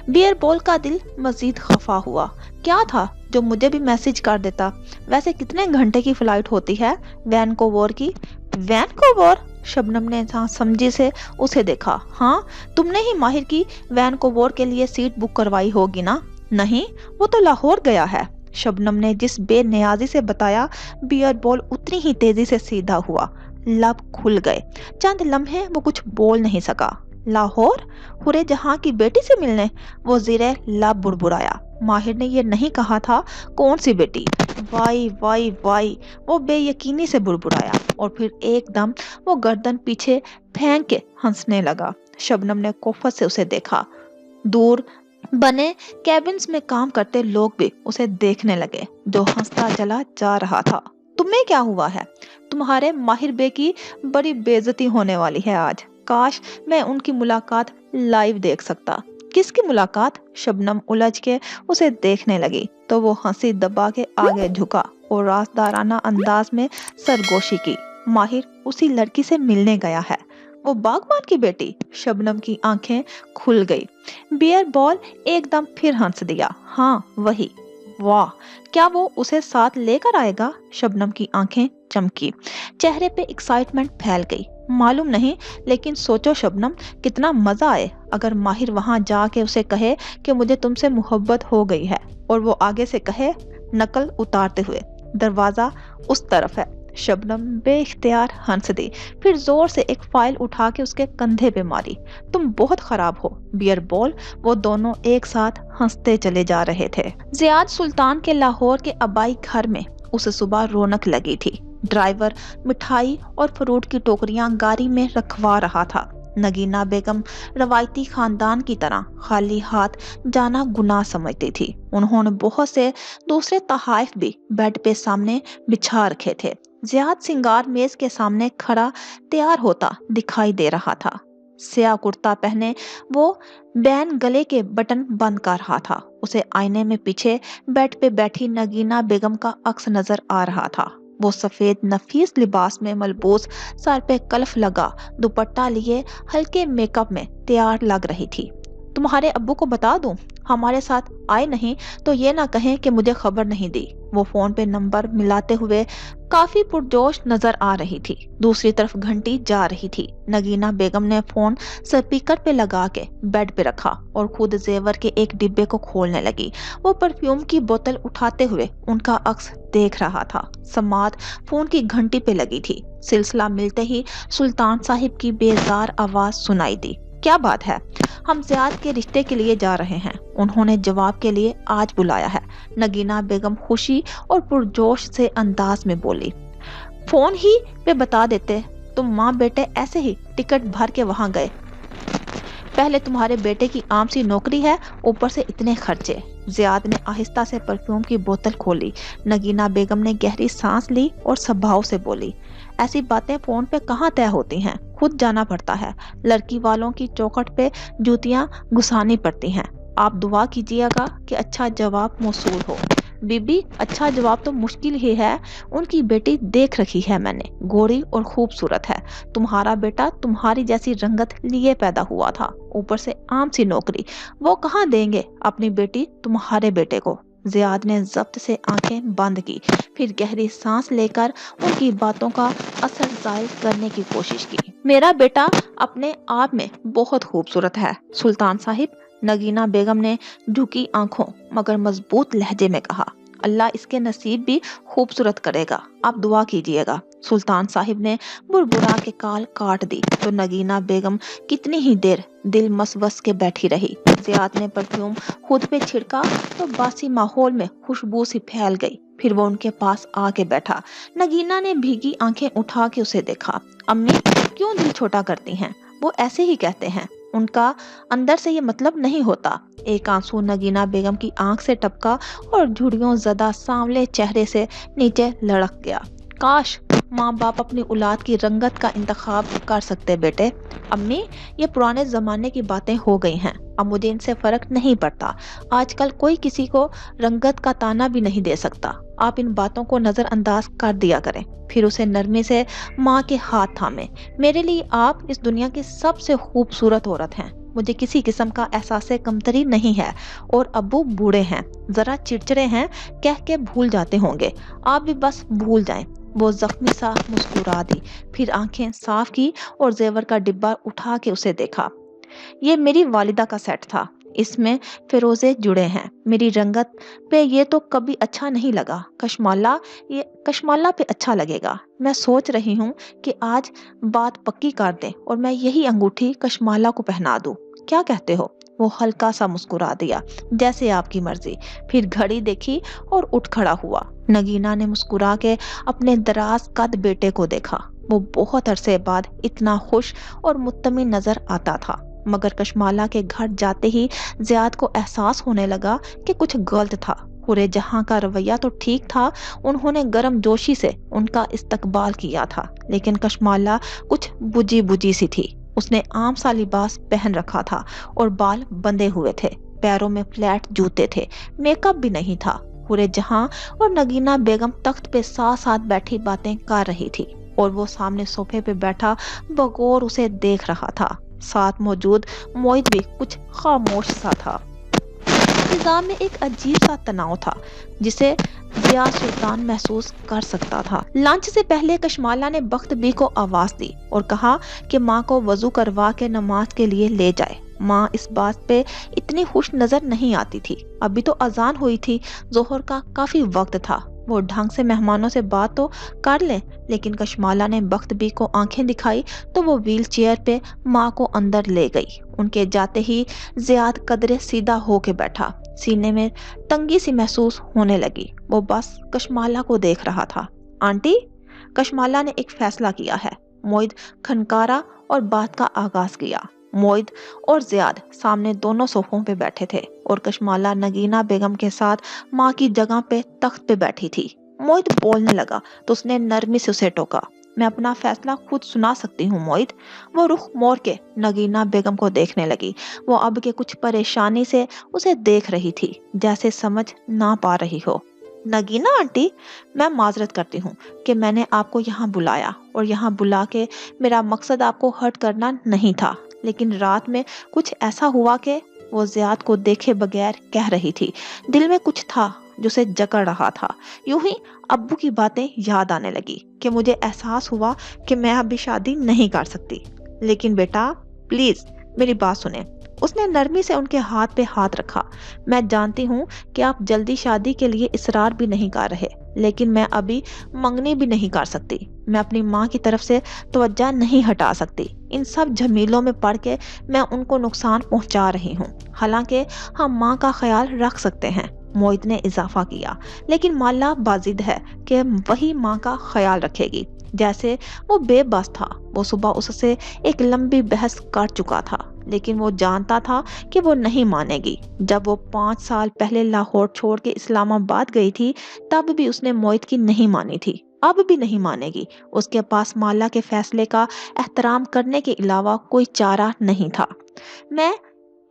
बियर बॉल का दिल मजीद खफा हुआ। क्या था जो मुझे भी मैसेज कर देता। वैसे कितने घंटे की फ्लाइट होती है वैनकूवर की? वैनकूवर? शबनम ने समझी से उसे देखा। हाँ, तुमने ही माहिर की वैनकूवर के लिए सीट बुक करवाई होगी ना? नहीं, वो तो लाहौर गया है। शबनम ने जिस बेनियाजी से बताया, बियर बॉल उतनी ही तेजी से सीधा हुआ। लब खुल गए। चंद लम्हे वो कुछ बोल नहीं सका। लाहौर? हुरे जहां की बेटी से मिलने? वो ज़िरे लब बुड़बुड़ाया। माहिर ने ये नहीं कहा था। कौन सी बेटी? वाई वाई वाई, वो बेयकीनी से बुड़बुड़ाया और फिर एकदम वो गर्दन पीछे फेंक के हंसने लगा। शबनम ने कोफत से उसे देखा। दूर बने कैबिन्स में काम करते लोग भी उसे देखने लगे, जो हंसता चला जा रहा था। तुम्हें क्या हुआ है? तुम्हारे माहिर बे की बड़ी बेइज्जती होने वाली है आज। काश मैं उनकी मुलाकात लाइव देख सकता। किसकी मुलाकात? शबनम उलझ के उसे देखने लगी तो वो हंसी दबा के आगे झुका और राजदाराना अंदाज में सरगोशी की। माहिर उसी लड़की से मिलने गया है। वो बागबान की बेटी? शबनम की आंखें खुल गई। बियर बॉल एकदम फिर हंस दिया। हाँ, वही। वाह, क्या वो उसे साथ लेकर आएगा? शबनम की आंखें चमकी, चेहरे पे एक्साइटमेंट फैल गई। मालूम नहीं, लेकिन सोचो शबनम, कितना मजा आए अगर माहिर वहां जाके उसे कहे कि मुझे तुमसे मोहब्बत हो गई है, और वो आगे से कहे, नकल उतारते हुए, दरवाजा उस तरफ है। शबनम बेइख्तियार हंस दी, फिर जोर से एक फाइल उठा के उसके कंधे पे मारी। तुम बहुत खराब हो बियर बॉल। वो दोनों एक साथ हंसते चले जा रहे थे। जियाद सुल्तान के लाहौर के अबाई घर में उस सुबह रौनक लगी थी। ड्राइवर मिठाई और फ्रूट की टोकरियां गाड़ी में रखवा रहा था। नगीना बेगम रवायती खानदान की तरह खाली हाथ जाना गुनाह समझती थी। उन्होंने बहुत से दूसरे तहाइफ भी बेड पे सामने बिछा रखे थे। जियाद सिंगार मेज के सामने खड़ा तैयार होता दिखाई दे रहा था। स्याह कुर्ता पहने वो बैन गले के बटन बंद कर रहा था। उसे आईने में पीछे बेड पे बैठी नगीना बेगम का अक्स नजर आ रहा था। वो सफेद नफीस लिबास में मलबूस, सर पे कल्फ लगा दुपट्टा लिए हल्के मेकअप में तैयार लग रही थी। तुम्हारे अब्बू को बता दूं, हमारे साथ आए नहीं तो ये ना कहें कि मुझे खबर नहीं दी। वो फोन पे नंबर मिलाते हुए काफी पुरजोश नजर आ रही थी। दूसरी तरफ घंटी जा रही थी। नगीना बेगम ने फोन स्पीकर पे लगा के बेड पे रखा और खुद जेवर के एक डिब्बे को खोलने लगी। वो परफ्यूम की बोतल उठाते हुए उनका अक्स देख रहा था। समात फोन की घंटी पे लगी थी। सिलसिला मिलते ही सुल्तान साहिब की बेजार आवाज सुनाई दी। क्या बात है? हम जियाद के रिश्ते के लिए जा रहे हैं। उन्होंने जवाब के लिए आज बुलाया है। नगीना बेगम खुशी और पुरजोश से अंदाज में बोली। फोन ही पे बता देते, तुम माँ बेटे ऐसे ही टिकट भर के वहां गए। पहले तुम्हारे बेटे की आम सी नौकरी है, ऊपर से इतने खर्चे। जियाद ने आहिस्ता से परफ्यूम की बोतल खोली। नगीना बेगम ने गहरी सांस ली और सभाव से बोली, ऐसी बातें फोन पे कहाँ तय होती हैं, खुद जाना पड़ता है। लड़की वालों की चौखट पे जूतियां घुसानी पड़ती हैं। आप दुआ कीजिएगा कि अच्छा जवाब मौसूल हो। बीबी, अच्छा जवाब तो मुश्किल ही है। उनकी बेटी देख रखी है मैंने, गोरी और खूबसूरत है। तुम्हारा बेटा तुम्हारी जैसी रंगत लिए पैदा हुआ था, ऊपर से आम सी नौकरी। वो कहाँ देंगे अपनी बेटी तुम्हारे बेटे को? जियाद ने जब्त से आंखें बंद की, फिर गहरी सांस लेकर उनकी बातों का असर जाहिर करने की कोशिश की। मेरा बेटा अपने आप में बहुत खूबसूरत है सुल्तान साहिब, नगीना बेगम ने झुकी आंखों मगर मजबूत लहजे में कहा। अल्लाह इसके नसीब भी खूबसूरत करेगा, आप दुआ कीजिएगा। सुल्तान साहिब ने बुड़बुड़ा के काल काट दी तो नगीना बेगम कितनी ही देर दिल मसवस के बैठी रही। जियाद ने परफ्यूम खुद पे छिड़का तो बासी माहौल में खुशबू सी फैल गई। फिर वो उनके पास आके बैठा। नगीना ने भीगी आंखें उठा के उसे देखा। अम्मी क्यों दिल छोटा करती हैं? वो ऐसे ही कहते हैं। ان کا اندر سے یہ مطلب نہیں ہوتا۔ ایک آنسو نگینہ بیگم کی آنکھ سے ٹپکا اور جھڑیوں زدہ سانولے چہرے سے نیچے لڑک گیا۔ کاش ماں باپ اپنی اولاد کی رنگت کا انتخاب کر سکتے بیٹے۔ امی، یہ پرانے زمانے کی باتیں ہو گئی ہیں، اب مجھے ان سے فرق نہیں پڑتا۔ آج کل کوئی کسی کو رنگت کا تانا بھی نہیں دے سکتا۔ آپ ان باتوں کو نظر انداز کر دیا کریں۔ پھر اسے نرمی سے ماں کے ہاتھ تھامے۔ میرے لیے آپ اس دنیا کی سب سے خوبصورت عورت ہیں۔ مجھے کسی قسم کا احساس کمتری نہیں ہے، اور ابو بوڑھے ہیں، ذرا چڑچڑے ہیں، کہہ کے بھول جاتے ہوں گے، آپ بھی بس بھول جائیں۔ وہ زخمی سا مسکرا دی، پھر آنکھیں صاف کی اور زیور کا ڈبہ اٹھا کے اسے دیکھا۔ یہ میری والدہ کا سیٹ تھا، اس میں فیروزے جڑے ہیں۔ میری رنگت پہ یہ تو کبھی اچھا نہیں لگا، کشمالہ پہ اچھا لگے گا۔ میں سوچ رہی ہوں کہ آج بات پکی کر دیں اور میں یہی انگوٹھی کشمالہ کو پہنا دوں، کیا کہتے ہو؟ وہ ہلکا سا مسکرا دیا، جیسے آپ کی مرضی۔ پھر گھڑی دیکھی اور اٹھ کھڑا ہوا۔ نگینہ نے مسکرا کے اپنے دراز قد بیٹے کو دیکھا۔ وہ بہت عرصے بعد اتنا خوش اور مطمئن نظر آتا تھا، مگر کشمالہ کے گھر جاتے ہی زیاد کو احساس ہونے لگا کہ کچھ غلط تھا۔ پورے جہاں کا رویہ تو ٹھیک تھا، انہوں نے گرم جوشی سے ان کا استقبال کیا تھا، لیکن کشمالہ کچھ بجھی بجھی سی تھی۔ اس نے عام سا لباس پہن رکھا تھا اور بال بندھے ہوئے تھے، پیروں میں فلیٹ جوتے تھے، میک اپ بھی نہیں تھا۔ پورے جہاں اور نگینہ بیگم تخت پہ ساتھ ساتھ بیٹھی باتیں کر رہی تھی، اور وہ سامنے صوفے پہ بیٹھا بغور اسے دیکھ رہا تھا۔ ساتھ موجود موعد بھی کچھ خاموش سا تھا۔ فضا میں ایک عجیب سا تناؤ تھا جسے ضیاء سلطان محسوس کر سکتا تھا۔ لنچ سے پہلے کشمالہ نے بخت بی کو آواز دی اور کہا کہ ماں کو وضو کروا کے نماز کے لیے لے جائے۔ ماں اس بات پہ اتنی خوش نظر نہیں آتی تھی، ابھی تو اذان ہوئی تھی، ظہر کا کافی وقت تھا، وہ ڈھنگ سے مہمانوں سے بات تو کر لیں۔ لیکن کشمالہ نے بخت بی کو آنکھیں دکھائی تو وہ ویل چیئر پہ ماں کو اندر لے گئی۔ ان کے جاتے ہی زیاد قدرے سیدھا ہو کے بیٹھا، سینے میں تنگی سی محسوس ہونے لگی۔ وہ بس کشمالہ کو دیکھ رہا تھا۔ آنٹی، کشمالہ نے ایک فیصلہ کیا ہے، موعد کھنکارا اور بات کا آغاز کیا۔ موعد اور زیاد سامنے دونوں صوفوں پہ بیٹھے تھے، اور کشمالہ نگینہ بیگم کے ساتھ ماں کی جگہ پہ تخت پہ بیٹھی تھی۔ موعد بولنے لگا تو اس نے نرمی سے اسے ٹوکا۔ میں اپنا فیصلہ خود سنا سکتی ہوں موعد۔ وہ رخ موڑ کے نگینہ بیگم کو دیکھنے لگی۔ وہ اب کے کچھ پریشانی سے اسے دیکھ رہی تھی، جیسے سمجھ نہ پا رہی ہو۔ نگینہ آنٹی، میں معذرت کرتی ہوں کہ میں نے آپ کو یہاں بلایا، اور یہاں بلا کے میرا مقصد آپ کو ہرٹ کرنا نہیں تھا، لیکن رات میں کچھ ایسا ہوا کہ وہ زیاد کو دیکھے بغیر کہہ رہی تھی، دل میں کچھ تھا جو اسے جکڑ رہا تھا۔ یوں ہی ابو کی باتیں یاد آنے لگی کہ مجھے احساس ہوا کہ میں ابھی شادی نہیں کر سکتی۔ لیکن بیٹا پلیز میری بات سنیں۔ اس نے نرمی سے ان کے ہاتھ پہ ہاتھ رکھا۔ میں جانتی ہوں کہ آپ جلدی شادی کے لیے اصرار بھی نہیں کر رہے، لیکن میں ابھی منگنی بھی نہیں کر سکتی۔ میں اپنی ماں کی طرف سے توجہ نہیں ہٹا سکتی۔ ان سب جھمیلوں میں پڑ کے میں ان کو نقصان پہنچا رہی ہوں، حالانکہ ہم ماں کا خیال رکھ سکتے ہیں، موعد نے اضافہ کیا۔ لیکن مالا باضد ہے کہ وہی ماں کا خیال رکھے گی۔ جیسے وہ بے بس تھا، وہ صبح اس سے ایک لمبی بحث کر چکا تھا، لیکن وہ جانتا تھا کہ وہ نہیں مانے گی۔ جب وہ 5 سال پہلے لاہور چھوڑ کے اسلام آباد گئی تھی، تب بھی اس نے موعد کی نہیں مانی تھی، اب بھی نہیں مانے گی۔ اس کے پاس مالا کے فیصلے کا احترام کرنے کے علاوہ کوئی چارہ نہیں تھا۔ میں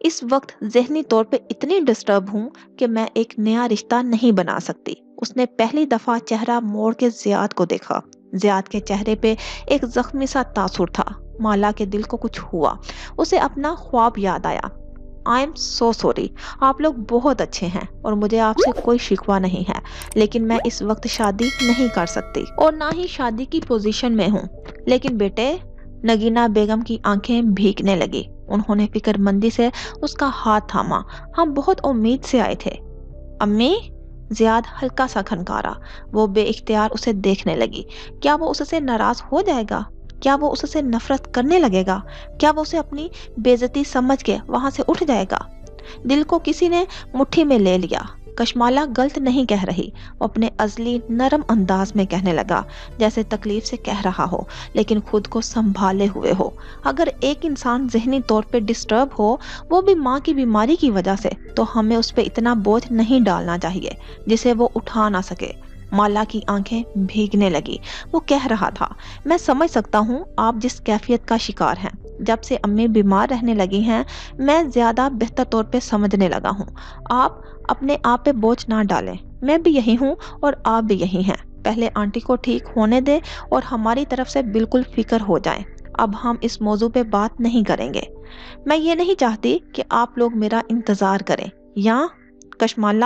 اس وقت ذہنی طور پہ اتنی ڈسٹرب ہوں کہ میں ایک نیا رشتہ نہیں بنا سکتی۔ اس نے پہلی دفعہ چہرہ موڑ کے زیاد کو دیکھا۔ زیاد کے چہرے پہ ایک زخمی سا تاثر تھا۔ مالا کے دل کو کچھ ہوا، اسے اپنا خواب یاد آیا۔ آئی ایم سو سوری، آپ لوگ بہت اچھے ہیں اور مجھے آپ سے کوئی شکوہ نہیں ہے، لیکن میں اس وقت شادی نہیں کر سکتی اور نہ ہی شادی کی پوزیشن میں ہوں۔ لیکن بیٹے، نگینہ بیگم کی آنکھیں بھیگنے لگی۔ انہوں نے فکر مندی سے اس کا ہاتھ تھاما۔ ہم بہت امید سے آئے تھے۔ امی، زیاد ہلکا سا کھنکارا۔ وہ بے اختیار اسے دیکھنے لگی۔ کیا وہ اس سے ناراض ہو جائے گا؟ کیا وہ اس سے نفرت کرنے لگے گا؟ کیا وہ اسے اپنی بے عزتی سمجھ کے وہاں سے اٹھ جائے گا؟ دل کو کسی نے مٹھی میں لے لیا۔ کشمالہ غلط نہیں کہہ رہی، وہ اپنے ازلی نرم انداز میں کہنے لگا، جیسے تکلیف سے کہہ رہا ہو لیکن خود کو سنبھالے ہوئے ہو۔ اگر ایک انسان ذہنی طور پہ ڈسٹرب ہو، وہ بھی ماں کی بیماری کی وجہ سے، تو ہمیں اس پہ اتنا بوجھ نہیں ڈالنا چاہیے جسے وہ اٹھا نہ سکے۔ مالا کی آنکھیں بھیگنے لگی۔ وہ کہہ رہا تھا، میں سمجھ سکتا ہوں آپ جس کیفیت کا شکار ہیں۔ جب سے امی بیمار رہنے لگی ہیں، میں زیادہ بہتر طور پہ سمجھنے لگا ہوں۔ آپ اپنے آپ پہ بوجھ نہ ڈالیں، میں بھی یہی ہوں اور آپ بھی یہی ہیں۔ پہلے آنٹی کو ٹھیک ہونے دیں اور ہماری طرف سے بالکل فکر ہو جائیں۔ اب ہم اس موضوع پہ بات نہیں کریں گے۔ میں یہ نہیں چاہتی کہ آپ لوگ میرا انتظار کریں یا کشمالہ،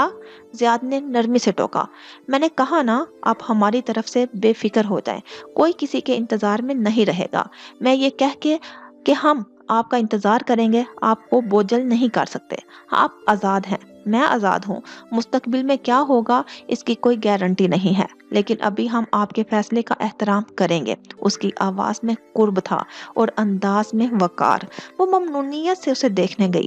زیاد نے نرمی سے ٹوکا۔ میں نے کہا نا، آپ ہماری طرف سے بے فکر ہو جائیں، کوئی کسی کے انتظار میں نہیں رہے گا۔ میں یہ کہہ کے کہ ہم آپ کا انتظار کریں گے آپ کو بوجھل نہیں کر سکتے۔ آپ آزاد ہیں، میں آزاد ہوں۔ مستقبل میں کیا ہوگا اس کی کوئی گارنٹی نہیں ہے، لیکن ابھی ہم آپ کے فیصلے کا احترام کریں گے۔ اس کی آواز میں قرب تھا اور انداز میں وقار۔ وہ ممنونیت سے اسے دیکھنے گئی۔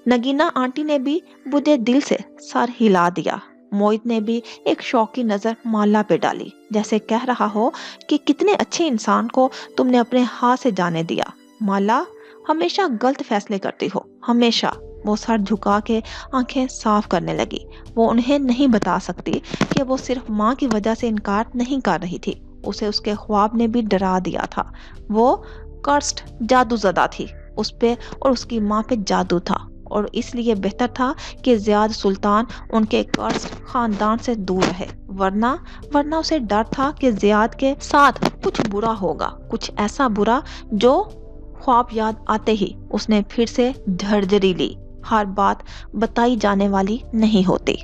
نگینا آنٹی نے بھی بجھے دل سے سر ہلا دیا۔ موہت نے بھی ایک شوقی نظر مالا پہ ڈالی، جیسے کہہ رہا ہو کہ کتنے اچھے انسان کو تم نے اپنے ہاتھ سے جانے دیا۔ مالا، ہمیشہ غلط فیصلے کرتی ہو، ہمیشہ۔ وہ سر جھکا کے آنکھیں صاف کرنے لگی۔ وہ انہیں نہیں بتا سکتی کہ وہ صرف ماں کی وجہ سے انکار نہیں کر رہی تھی، اسے اس کے خواب نے بھی ڈرا دیا تھا۔ وہ کرسڈ جادو زدہ تھی، اس پہ اور اس کی ماں پہ جادو تھا، اور اس لیے بہتر تھا کہ زیاد سلطان ان کے کرسڈ خاندان سے دور رہے، ورنہ اسے ڈر تھا کہ زیاد کے ساتھ کچھ برا ہوگا، کچھ ایسا برا جو خواب یاد آتے ہی اس نے پھر سے جھرجھری لی۔ ہر بات بتائی جانے والی نہیں ہوتی۔